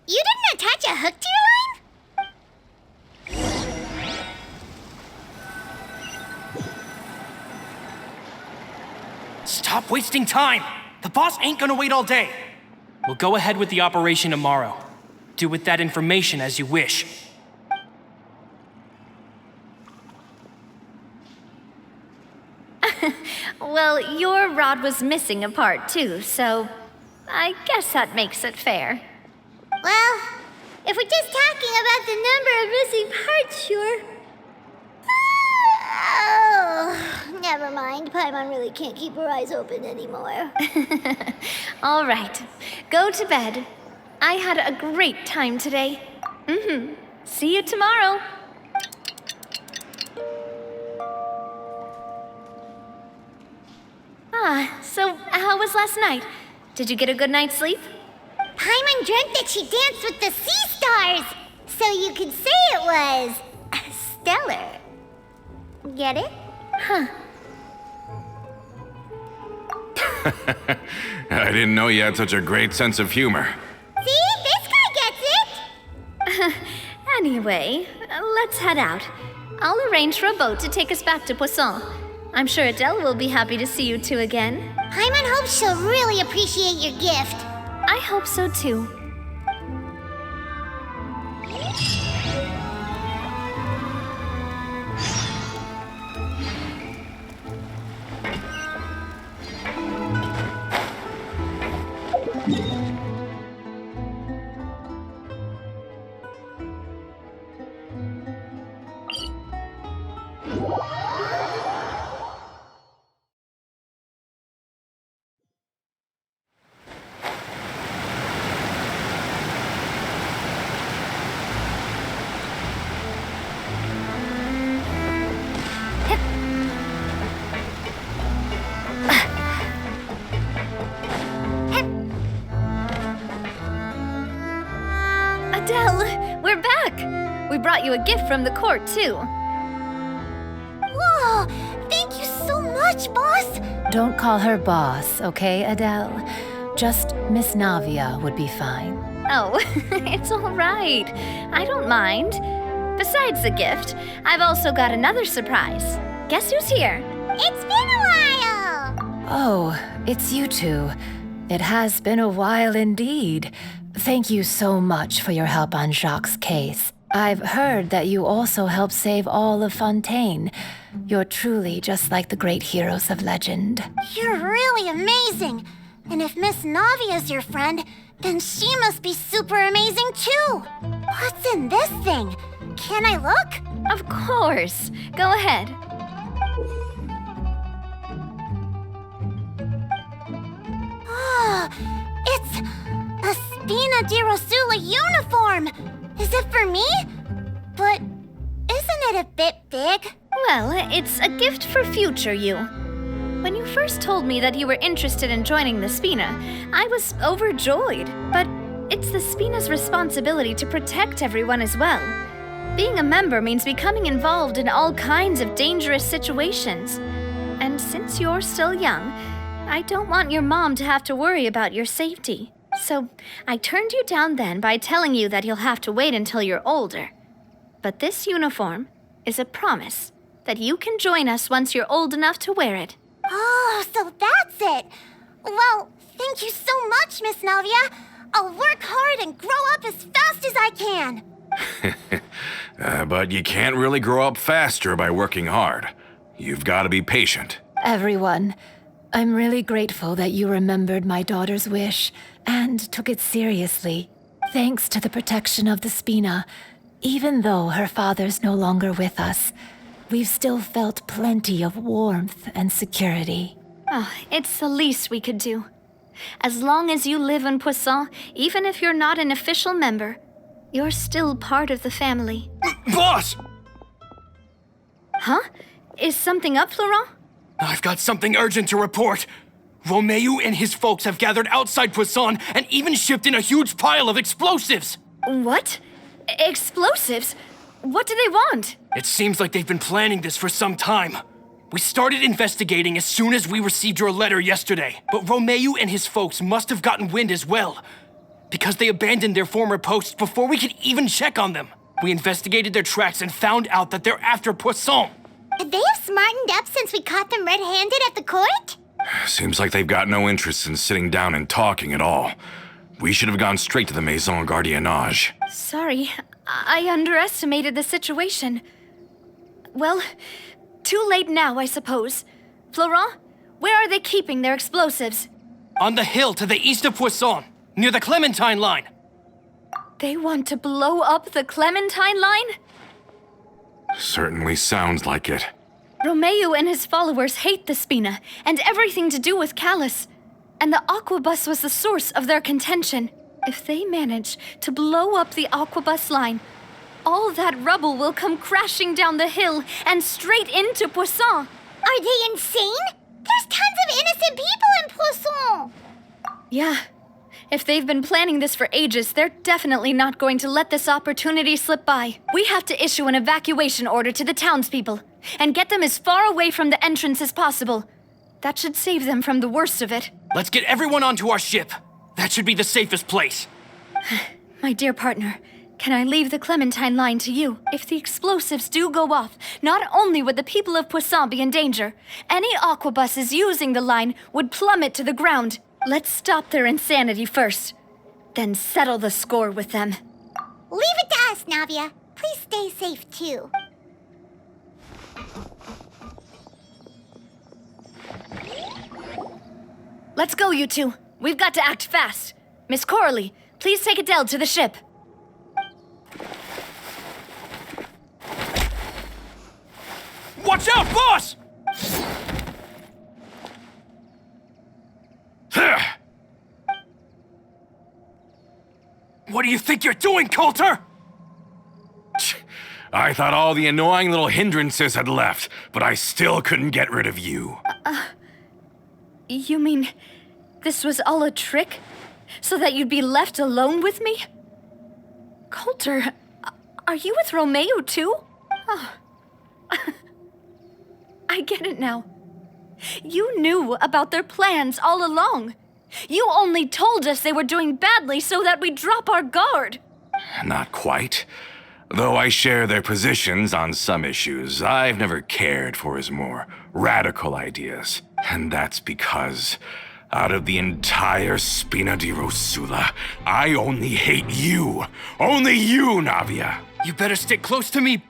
You didn't attach a hook to your line? Stop wasting time! The boss ain't gonna wait all day. We'll go ahead with the operation tomorrow. Do with that information as you wish. Well, your rod was missing a part too, so I guess that makes it fair. Well, if we're just talking about the number of missing parts, sure. Oh, never mind. Paimon really can't keep her eyes open anymore. All right, go to bed. I had a great time today. See you tomorrow. So how was last night? Did you get a good night's sleep? Paimon dreamt that she danced with the sea stars, so you could say it was stellar. Get it? Huh. I didn't know you had such a great sense of humor. See? This guy gets it! Anyway, let's head out. I'll arrange for a boat to take us back to Poisson. I'm sure Adele will be happy to see you two again. Paimon hopes she'll really appreciate your gift. I hope so too. Adele, we're back! We brought you a gift from the court, too. Whoa! Thank you so much, boss! Don't call her boss, okay, Adele? Just Miss Navia would be fine. Oh, it's all right. I don't mind. Besides the gift, I've also got another surprise. Guess who's here? It's been a while! Oh, it's you two. It has been a while indeed. Thank you so much for your help on Jacques' case. I've heard that you also helped save all of Fontaine. You're truly just like the great heroes of legend. You're really amazing. And if Miss Navia's your friend, then she must be super amazing too. What's in this thing? Can I look? Of course. Go ahead. Oh, it's a Spina di Rosula uniform. Is it for me? But isn't it a bit big? Well, it's a gift for future you. When you first told me that you were interested in joining the Spina, I was overjoyed. But it's the Spina's responsibility to protect everyone as well. Being a member means becoming involved in all kinds of dangerous situations. And since you're still young, I don't want your mom to have to worry about your safety. So I turned you down then by telling you that you'll have to wait until you're older. But this uniform is a promise that you can join us once you're old enough to wear it. Oh, so that's it. Well, thank you so much, Miss Navia. I'll work hard and grow up as fast as I can. But you can't really grow up faster by working hard. You've got to be patient. Everyone, I'm really grateful that you remembered my daughter's wish and took it seriously. Thanks to the protection of the Spina, even though her father's no longer with us, we've still felt plenty of warmth and security. Oh, it's the least we could do. As long as you live in Poisson, even if you're not an official member, you're still part of the family. Boss! Huh? Is something up, Florent? I've got something urgent to report. Romeo and his folks have gathered outside Poisson and even shipped in a huge pile of explosives. What? Explosives? What do they want? It seems like they've been planning this for some time. We started investigating as soon as we received your letter yesterday, but Romeo and his folks must have gotten wind as well, because they abandoned their former posts before we could even check on them. We investigated their tracks and found out that they're after Poisson. They have smartened up since we caught them red-handed at the court? Seems like they've got no interest in sitting down and talking at all. We should have gone straight to the Maison Gardiennage. Sorry, I underestimated the situation. Well, too late now, I suppose. Florent, where are they keeping their explosives? On the hill to the east of Poisson, near the Clementine line. They want to blow up the Clementine line? Certainly sounds like it. Romeo and his followers hate the Spina and everything to do with Callus. And the Aquabus was the source of their contention. If they manage to blow up the Aquabus line, all that rubble will come crashing down the hill and straight into Poisson. Are they insane? There's tons of innocent people in Poisson! Yeah. If they've been planning this for ages, they're definitely not going to let this opportunity slip by. We have to issue an evacuation order to the townspeople and get them as far away from the entrance as possible. That should save them from the worst of it. Let's get everyone onto our ship. That should be the safest place. My dear partner, can I leave the Clementine line to you? If the explosives do go off, not only would the people of Poisson be in danger, any aquabuses using the line would plummet to the ground. Let's stop their insanity first, then settle the score with them. Leave it to us, Navia. Please stay safe, too. Let's go, you two. We've got to act fast. Miss Coralie, please take Adele to the ship. Watch out, boss! What do you think you're doing, Coulter? I thought all the annoying little hindrances had left, but I still couldn't get rid of you. You mean this was all a trick? So that you'd be left alone with me? Coulter, are you with Romeo too? Oh. I get it now. You knew about their plans all along. You only told us they were doing badly so that we'd drop our guard. Not quite. Though I share their positions on some issues, I've never cared for his more radical ideas. And that's because, out of the entire Spina di Rosula, I only hate you. Only you, Navia. You better stick close to me.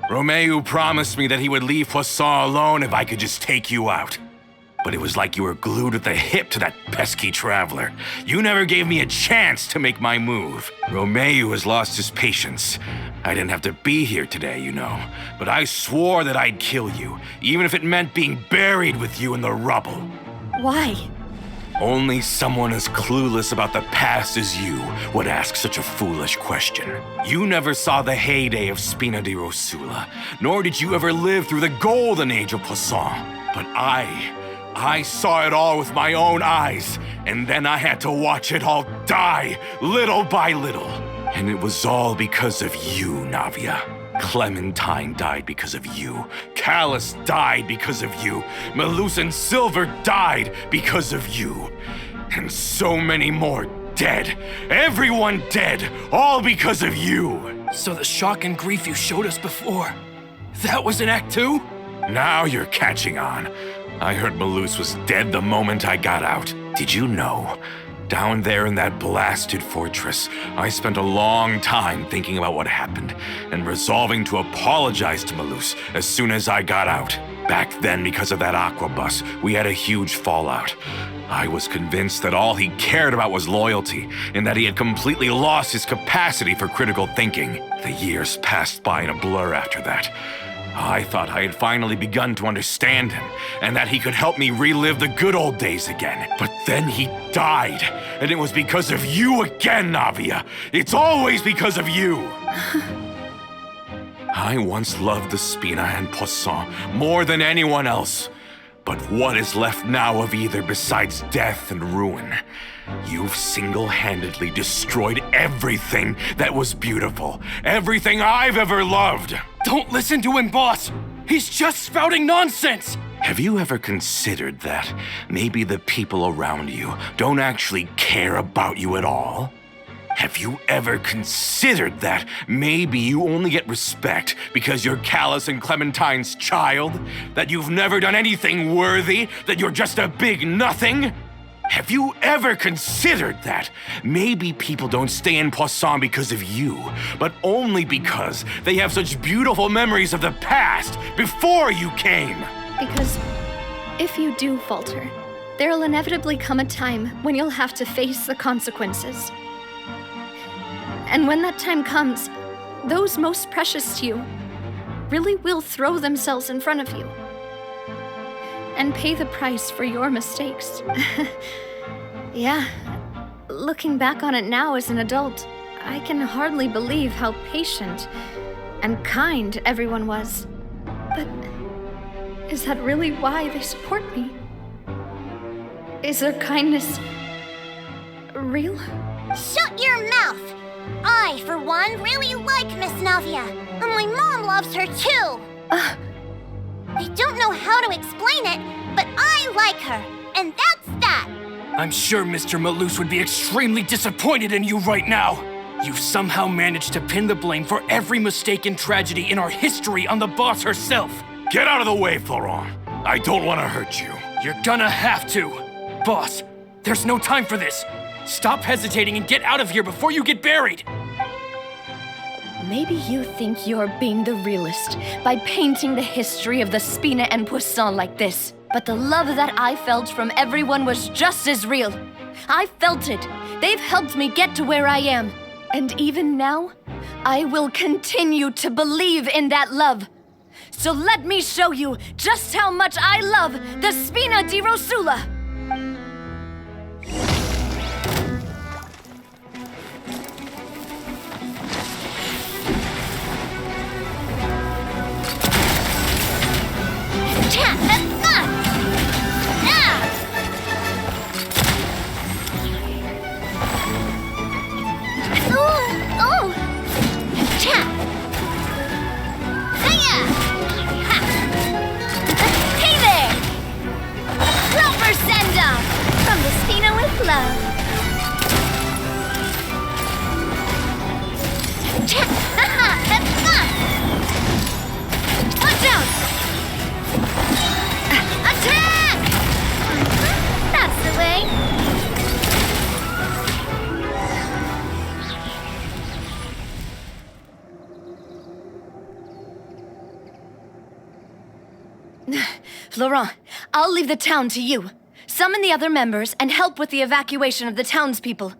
Romeo promised me that he would leave Poisson alone if I could just take you out. But it was like you were glued at the hip to that pesky traveler. You never gave me a chance to make my move. Romeo has lost his patience. I didn't have to be here today, you know. But I swore that I'd kill you, even if it meant being buried with you in the rubble. Why? Only someone as clueless about the past as you would ask such a foolish question. You never saw the heyday of Spina di Rosula, nor did you ever live through the golden age of Poisson. But I saw it all with my own eyes, and then I had to watch it all die, little by little. And it was all because of you, Navia. Clementine died because of you. Callus died because of you. Melus and Silver died because of you. And so many more dead. Everyone dead, all because of you. So the shock and grief you showed us before, that was in Act 2? Now you're catching on. I heard Melus was dead the moment I got out. Did you know? Down there in that blasted fortress, I spent a long time thinking about what happened and resolving to apologize to Melus as soon as I got out. Back then, because of that aquabus, we had a huge fallout. I was convinced that all he cared about was loyalty and that he had completely lost his capacity for critical thinking. The years passed by in a blur after that. I thought I had finally begun to understand him, and that he could help me relive the good old days again. But then he died, and it was because of you again, Navia. It's always because of you. I once loved the Spina and Poisson more than anyone else. But what is left now of either besides death and ruin? You've single-handedly destroyed everything that was beautiful. Everything I've ever loved. Don't listen to him, boss! He's just spouting nonsense! Have you ever considered that maybe the people around you don't actually care about you at all? Have you ever considered that maybe you only get respect because you're Callus and Clementine's child? That you've never done anything worthy? That you're just a big nothing? Have you ever considered that maybe people don't stay in Poisson because of you, but only because they have such beautiful memories of the past before you came? Because if you do falter, there'll inevitably come a time when you'll have to face the consequences. And when that time comes, those most precious to you really will throw themselves in front of you and pay the price for your mistakes. Yeah, looking back on it now as an adult, I can hardly believe how patient and kind everyone was. But is that really why they support me? Is their kindness real? Shut your mouth! I, for one, really like Miss Navia, and my mom loves her too. I don't know how to explain it, but I like her, and that's that. I'm sure Mr. Melus would be extremely disappointed in you right now. You've somehow managed to pin the blame for every mistake and tragedy in our history on the boss herself. Get out of the way, Florent. I don't want to hurt you. You're gonna have to. Boss, there's no time for this. Stop hesitating and get out of here before you get buried. Maybe you think you're being the realist by painting the history of the Spina and Poisson like this. But the love that I felt from everyone was just as real. I felt it. They've helped me get to where I am. And even now, I will continue to believe in that love. So let me show you just how much I love the Spina di Rosula. Florent, I'll leave the town to you. Summon the other members and help with the evacuation of the townspeople.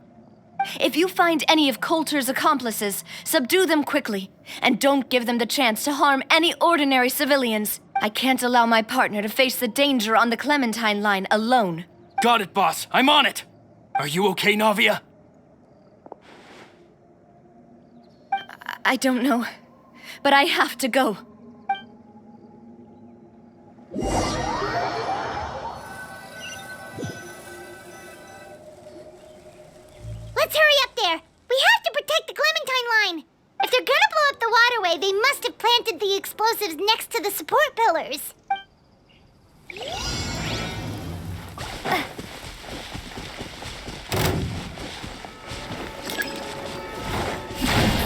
If you find any of Coulter's accomplices, subdue them quickly, and don't give them the chance to harm any ordinary civilians. I can't allow my partner to face the danger on the Clementine line alone. Got it, boss. I'm on it. Are you okay, Navia? I don't know, but I have to go. Let's hurry up there. We have to protect the Clementine line. If they're gonna blow up the waterway, they must have planted the explosives next to the support pillars.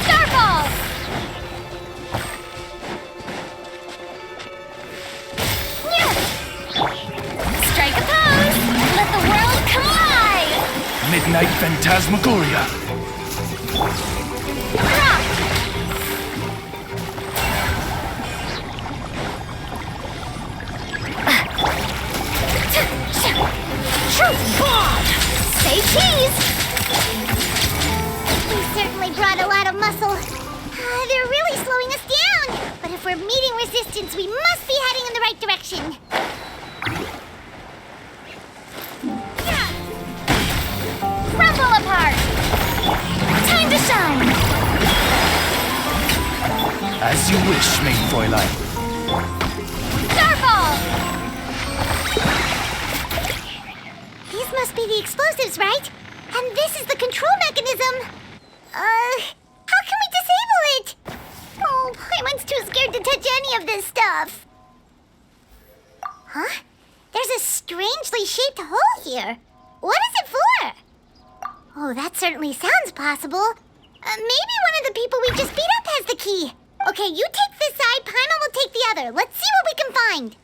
Starball! Strike a pose! Let the world collide! Midnight Phantasmagoria. Rock! Truth bomb! Say cheese! We certainly brought a lot of muscle. They're really slowing us down. But if we're meeting resistance, we must be heading in the right direction. Rumble apart! Time to shine! As you wish, main Fräulein. Starball! These must be the explosives, right? And this is the control mechanism. How can we disable it? Oh, Paimon's too scared to touch any of this stuff. Huh? There's a strangely shaped hole here. What is it for? Oh, that certainly sounds possible. Maybe one of the people we just beat up has the key. Okay, you take this side, Paimon will take the other. Let's see what we can find.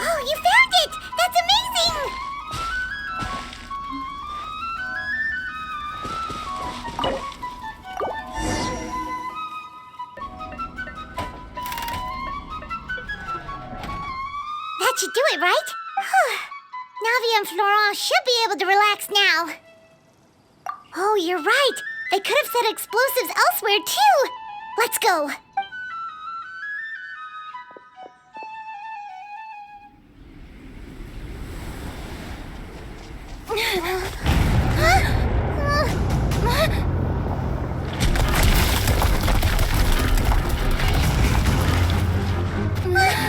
Oh, you found it! That's amazing! That should do it, right? Navi and Florent should be able to relax now. Oh, you're right. They could have set explosives elsewhere, too. Let's go.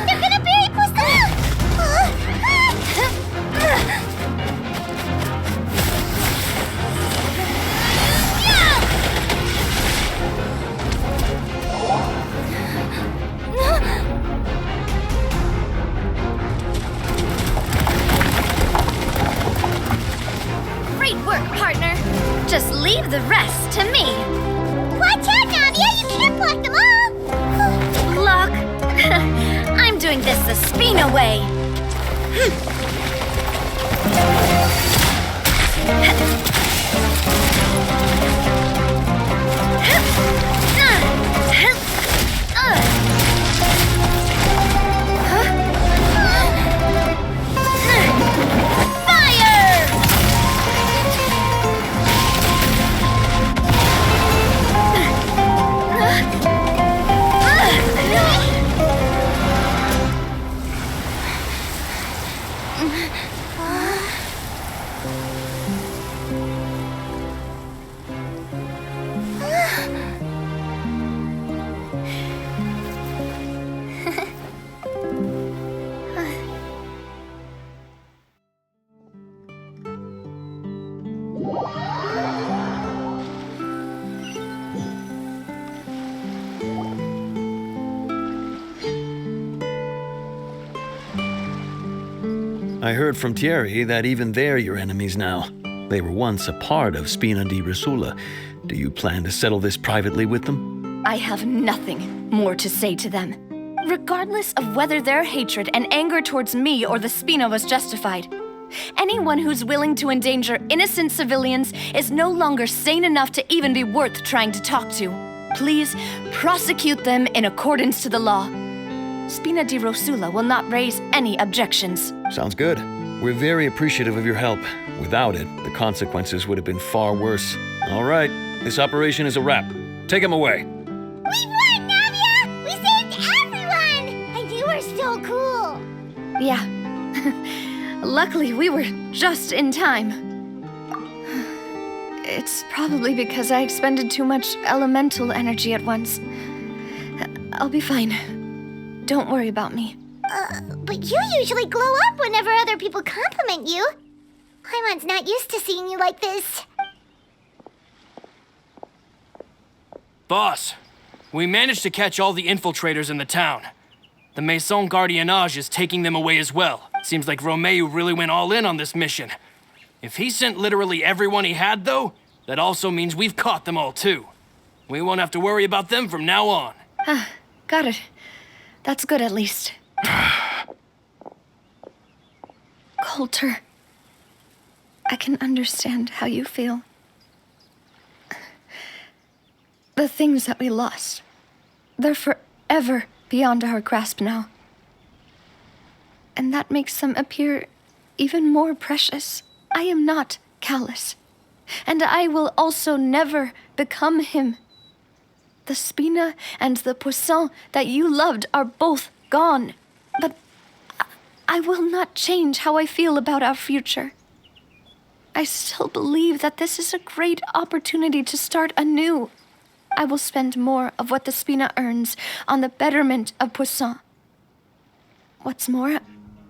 They're gonna bury Poisson! Great work, partner. Just leave the rest to me. Watch out, Navia! You can't block them all! Block? I'm doing this the Spina way. Fire! I heard from Thierry that even they're your enemies now. They were once a part of Spina di Rosula. Do you plan to settle this privately with them? I have nothing more to say to them. Regardless of whether their hatred and anger towards me or the Spina was justified, anyone who's willing to endanger innocent civilians is no longer sane enough to even be worth trying to talk to. Please prosecute them in accordance to the law. Spina di Rosula will not raise any objections. Sounds good. We're very appreciative of your help. Without it, the consequences would have been far worse. All right, this operation is a wrap. Take him away. We won, Navia! We saved everyone! And you were so cool! Yeah. Luckily, we were just in time. It's probably because I expended too much elemental energy at once. I'll be fine. Don't worry about me. But you usually glow up whenever other people compliment you. Paimon's not used to seeing you like this. Boss, we managed to catch all the infiltrators in the town. The Maison Gardiennage is taking them away as well. Seems like Romeo really went all in on this mission. If he sent literally everyone he had, though, that also means we've caught them all, too. We won't have to worry about them from now on. Got it. That's good, at least. Coulter, I can understand how you feel. The things that we lost, they're forever beyond our grasp now. And that makes them appear even more precious. I am not callous, and I will also never become him. The Spina and the Poisson that you loved are both gone, but I will not change how I feel about our future. I still believe that this is a great opportunity to start anew. I will spend more of what the Spina earns on the betterment of Poisson. What's more,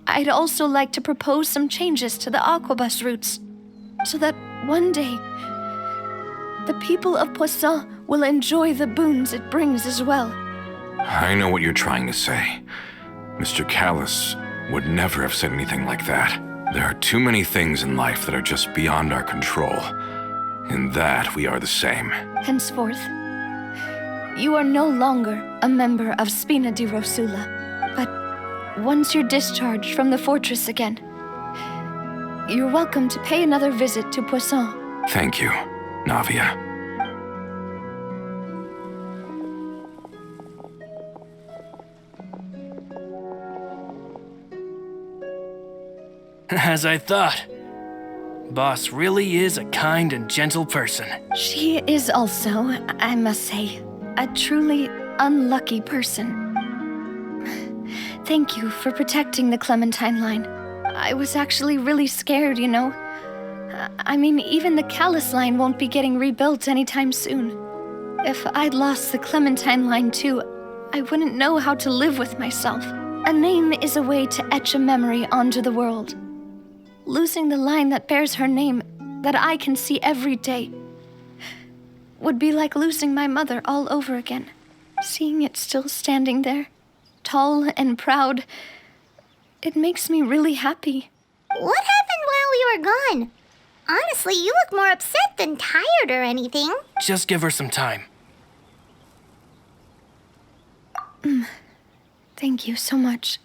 I'd also like to propose some changes to the Aquabus routes, so that one day, the people of Poisson will enjoy the boons it brings as well. I know what you're trying to say. Mr. Callis would never have said anything like that. There are too many things in life that are just beyond our control. In that, we are the same. Henceforth, you are no longer a member of Spina di Rosula, but once you're discharged from the fortress again, you're welcome to pay another visit to Poisson. Thank you, Navia. As I thought. Boss really is a kind and gentle person. She is also, I must say, a truly unlucky person. Thank you for protecting the Clementine line. I was actually really scared, you know. I mean, even the Callus line won't be getting rebuilt anytime soon. If I'd lost the Clementine line too, I wouldn't know how to live with myself. A name is a way to etch a memory onto the world. Losing the line that bears her name, that I can see every day, would be like losing my mother all over again. Seeing it still standing there, tall and proud, it makes me really happy. What happened while we were gone? Honestly, you look more upset than tired or anything. Just give her some time. Thank you so much.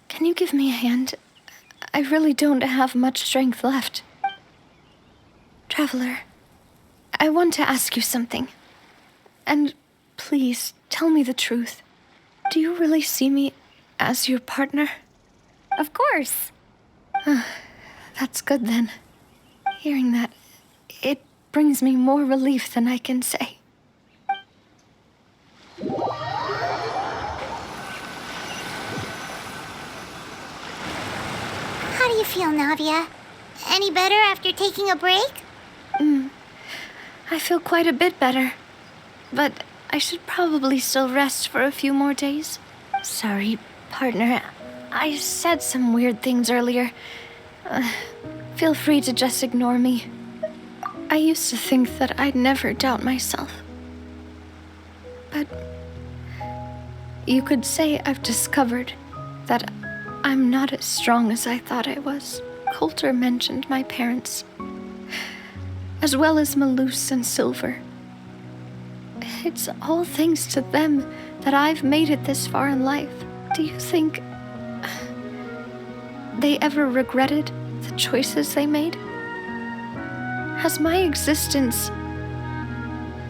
Can you give me a hand? I really don't have much strength left. Traveler, I want to ask you something. And please, tell me the truth. Do you really see me as your partner? Of course. That's good then. Hearing that, it brings me more relief than I can say. How do you feel, Navia? Any better after taking a break? I feel quite a bit better. But I should probably still rest for a few more days. Sorry, partner. I said some weird things earlier. Feel free to just ignore me. I used to think that I'd never doubt myself. But you could say I've discovered that I'm not as strong as I thought I was. Coulter mentioned my parents, as well as Malus and Silver. It's all thanks to them that I've made it this far in life. Do you think they ever regretted the choices they made? Has my existence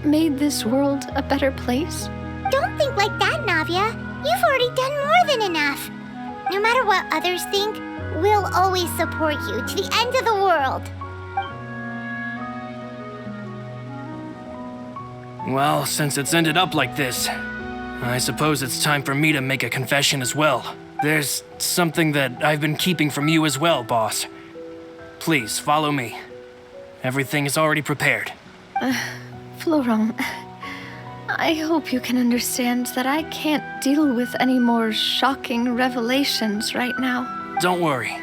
made this world a better place? Don't think like that, Navia. You've already done more than enough. No matter what others think, we'll always support you to the end of the world. Well, since it's ended up like this, I suppose it's time for me to make a confession as well. There's something that I've been keeping from you as well, boss. Please, follow me. Everything is already prepared. Florent, I hope you can understand that I can't deal with any more shocking revelations right now. Don't worry.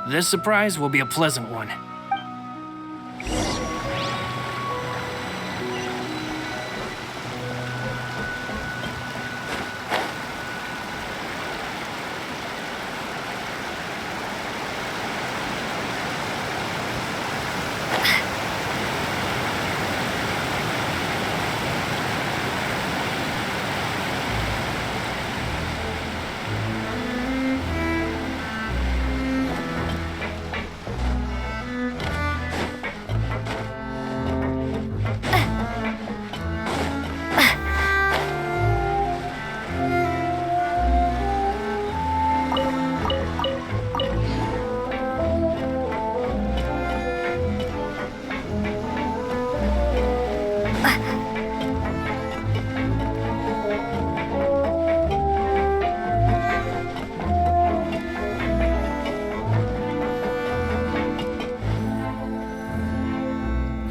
This surprise will be a pleasant one.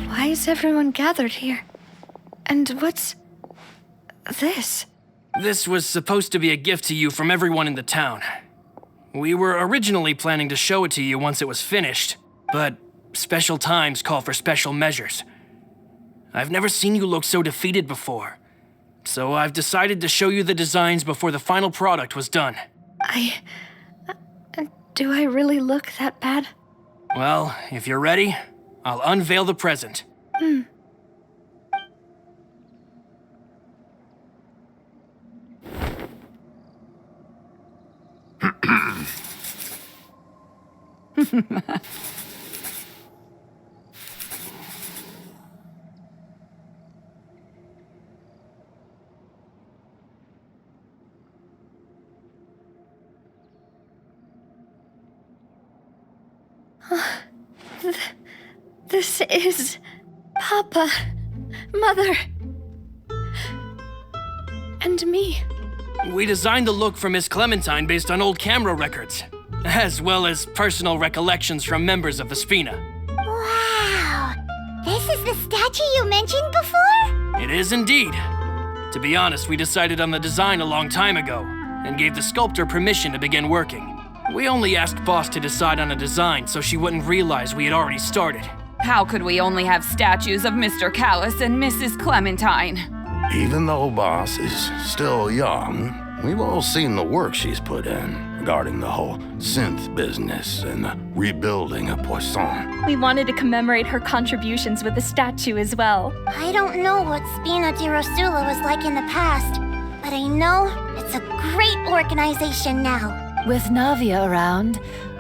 Why is everyone gathered here? And what's this? This was supposed to be a gift to you from everyone in the town. We were originally planning to show it to you once it was finished, but special times call for special measures. I've never seen you look so defeated before, so I've decided to show you the designs before the final product was done. Do I really look that bad? Well, if you're ready, I'll unveil the present. This is Papa, Mother, and me. We designed the look for Miss Clementine based on old camera records, as well as personal recollections from members of the Spina. Wow! This is the statue you mentioned before? It is indeed. To be honest, we decided on the design a long time ago, and gave the sculptor permission to begin working. We only asked Boss to decide on a design so she wouldn't realize we had already started. How could we only have statues of Mr. Callis and Mrs. Clementine? Even though Boss is still young, we've all seen the work she's put in regarding the whole synth business and the rebuilding of Poisson. We wanted to commemorate her contributions with a statue as well. I don't know what Spina di Rosula was like in the past, but I know it's a great organization now. With Navia around,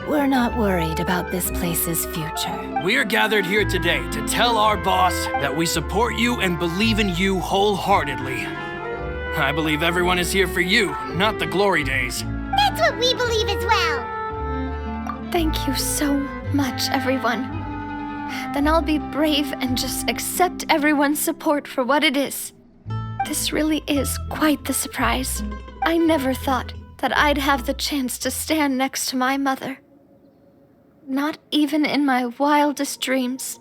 we're not worried about this place's future. We are gathered here today to tell our boss that we support you and believe in you wholeheartedly. I believe everyone is here for you, not the glory days. That's what we believe as well. Thank you so much, everyone. Then I'll be brave and just accept everyone's support for what it is. This really is quite the surprise. I never thought that I'd have the chance to stand next to my mother. Not even in my wildest dreams.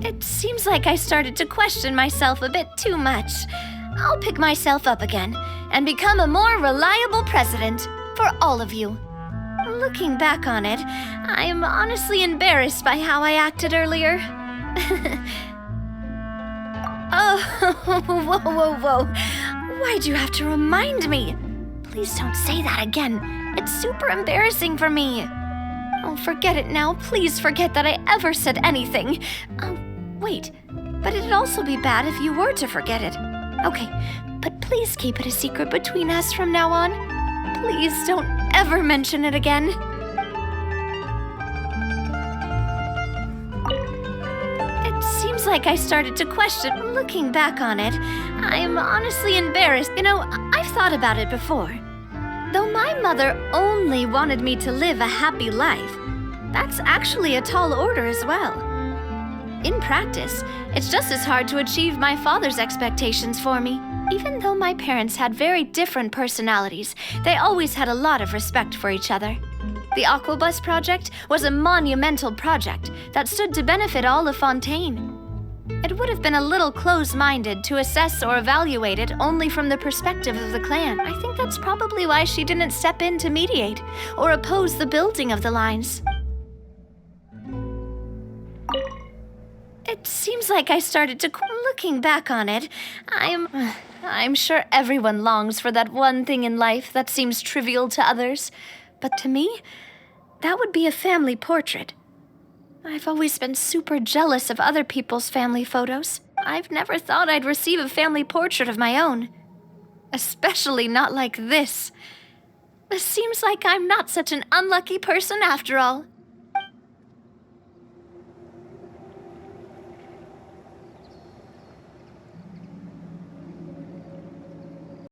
It seems like I started to question myself a bit too much. I'll pick myself up again, and become a more reliable president for all of you. Looking back on it, I'm honestly embarrassed by how I acted earlier. Oh, whoa. Why'd you have to remind me? Please don't say that again. It's super embarrassing for me. Oh, forget it now. Please forget that I ever said anything. Oh, wait. But it'd also be bad if you were to forget it. Okay, but please keep it a secret between us from now on. Please don't ever mention it again. It seems like I started to question. Looking back on it, I'm honestly embarrassed. You know, I've thought about it before. Though my mother only wanted me to live a happy life, that's actually a tall order as well. In practice, it's just as hard to achieve my father's expectations for me. Even though my parents had very different personalities, they always had a lot of respect for each other. The Aquabus project was a monumental project that stood to benefit all of Fontaine. It would have been a little close-minded to assess or evaluate it only from the perspective of the clan. I think that's probably why she didn't step in to mediate or oppose the building of the lines. It seems like I started to... Looking back on it, I'm sure everyone longs for that one thing in life that seems trivial to others. But to me, that would be a family portrait. I've always been super jealous of other people's family photos. I've never thought I'd receive a family portrait of my own. Especially not like this. It seems like I'm not such an unlucky person after all.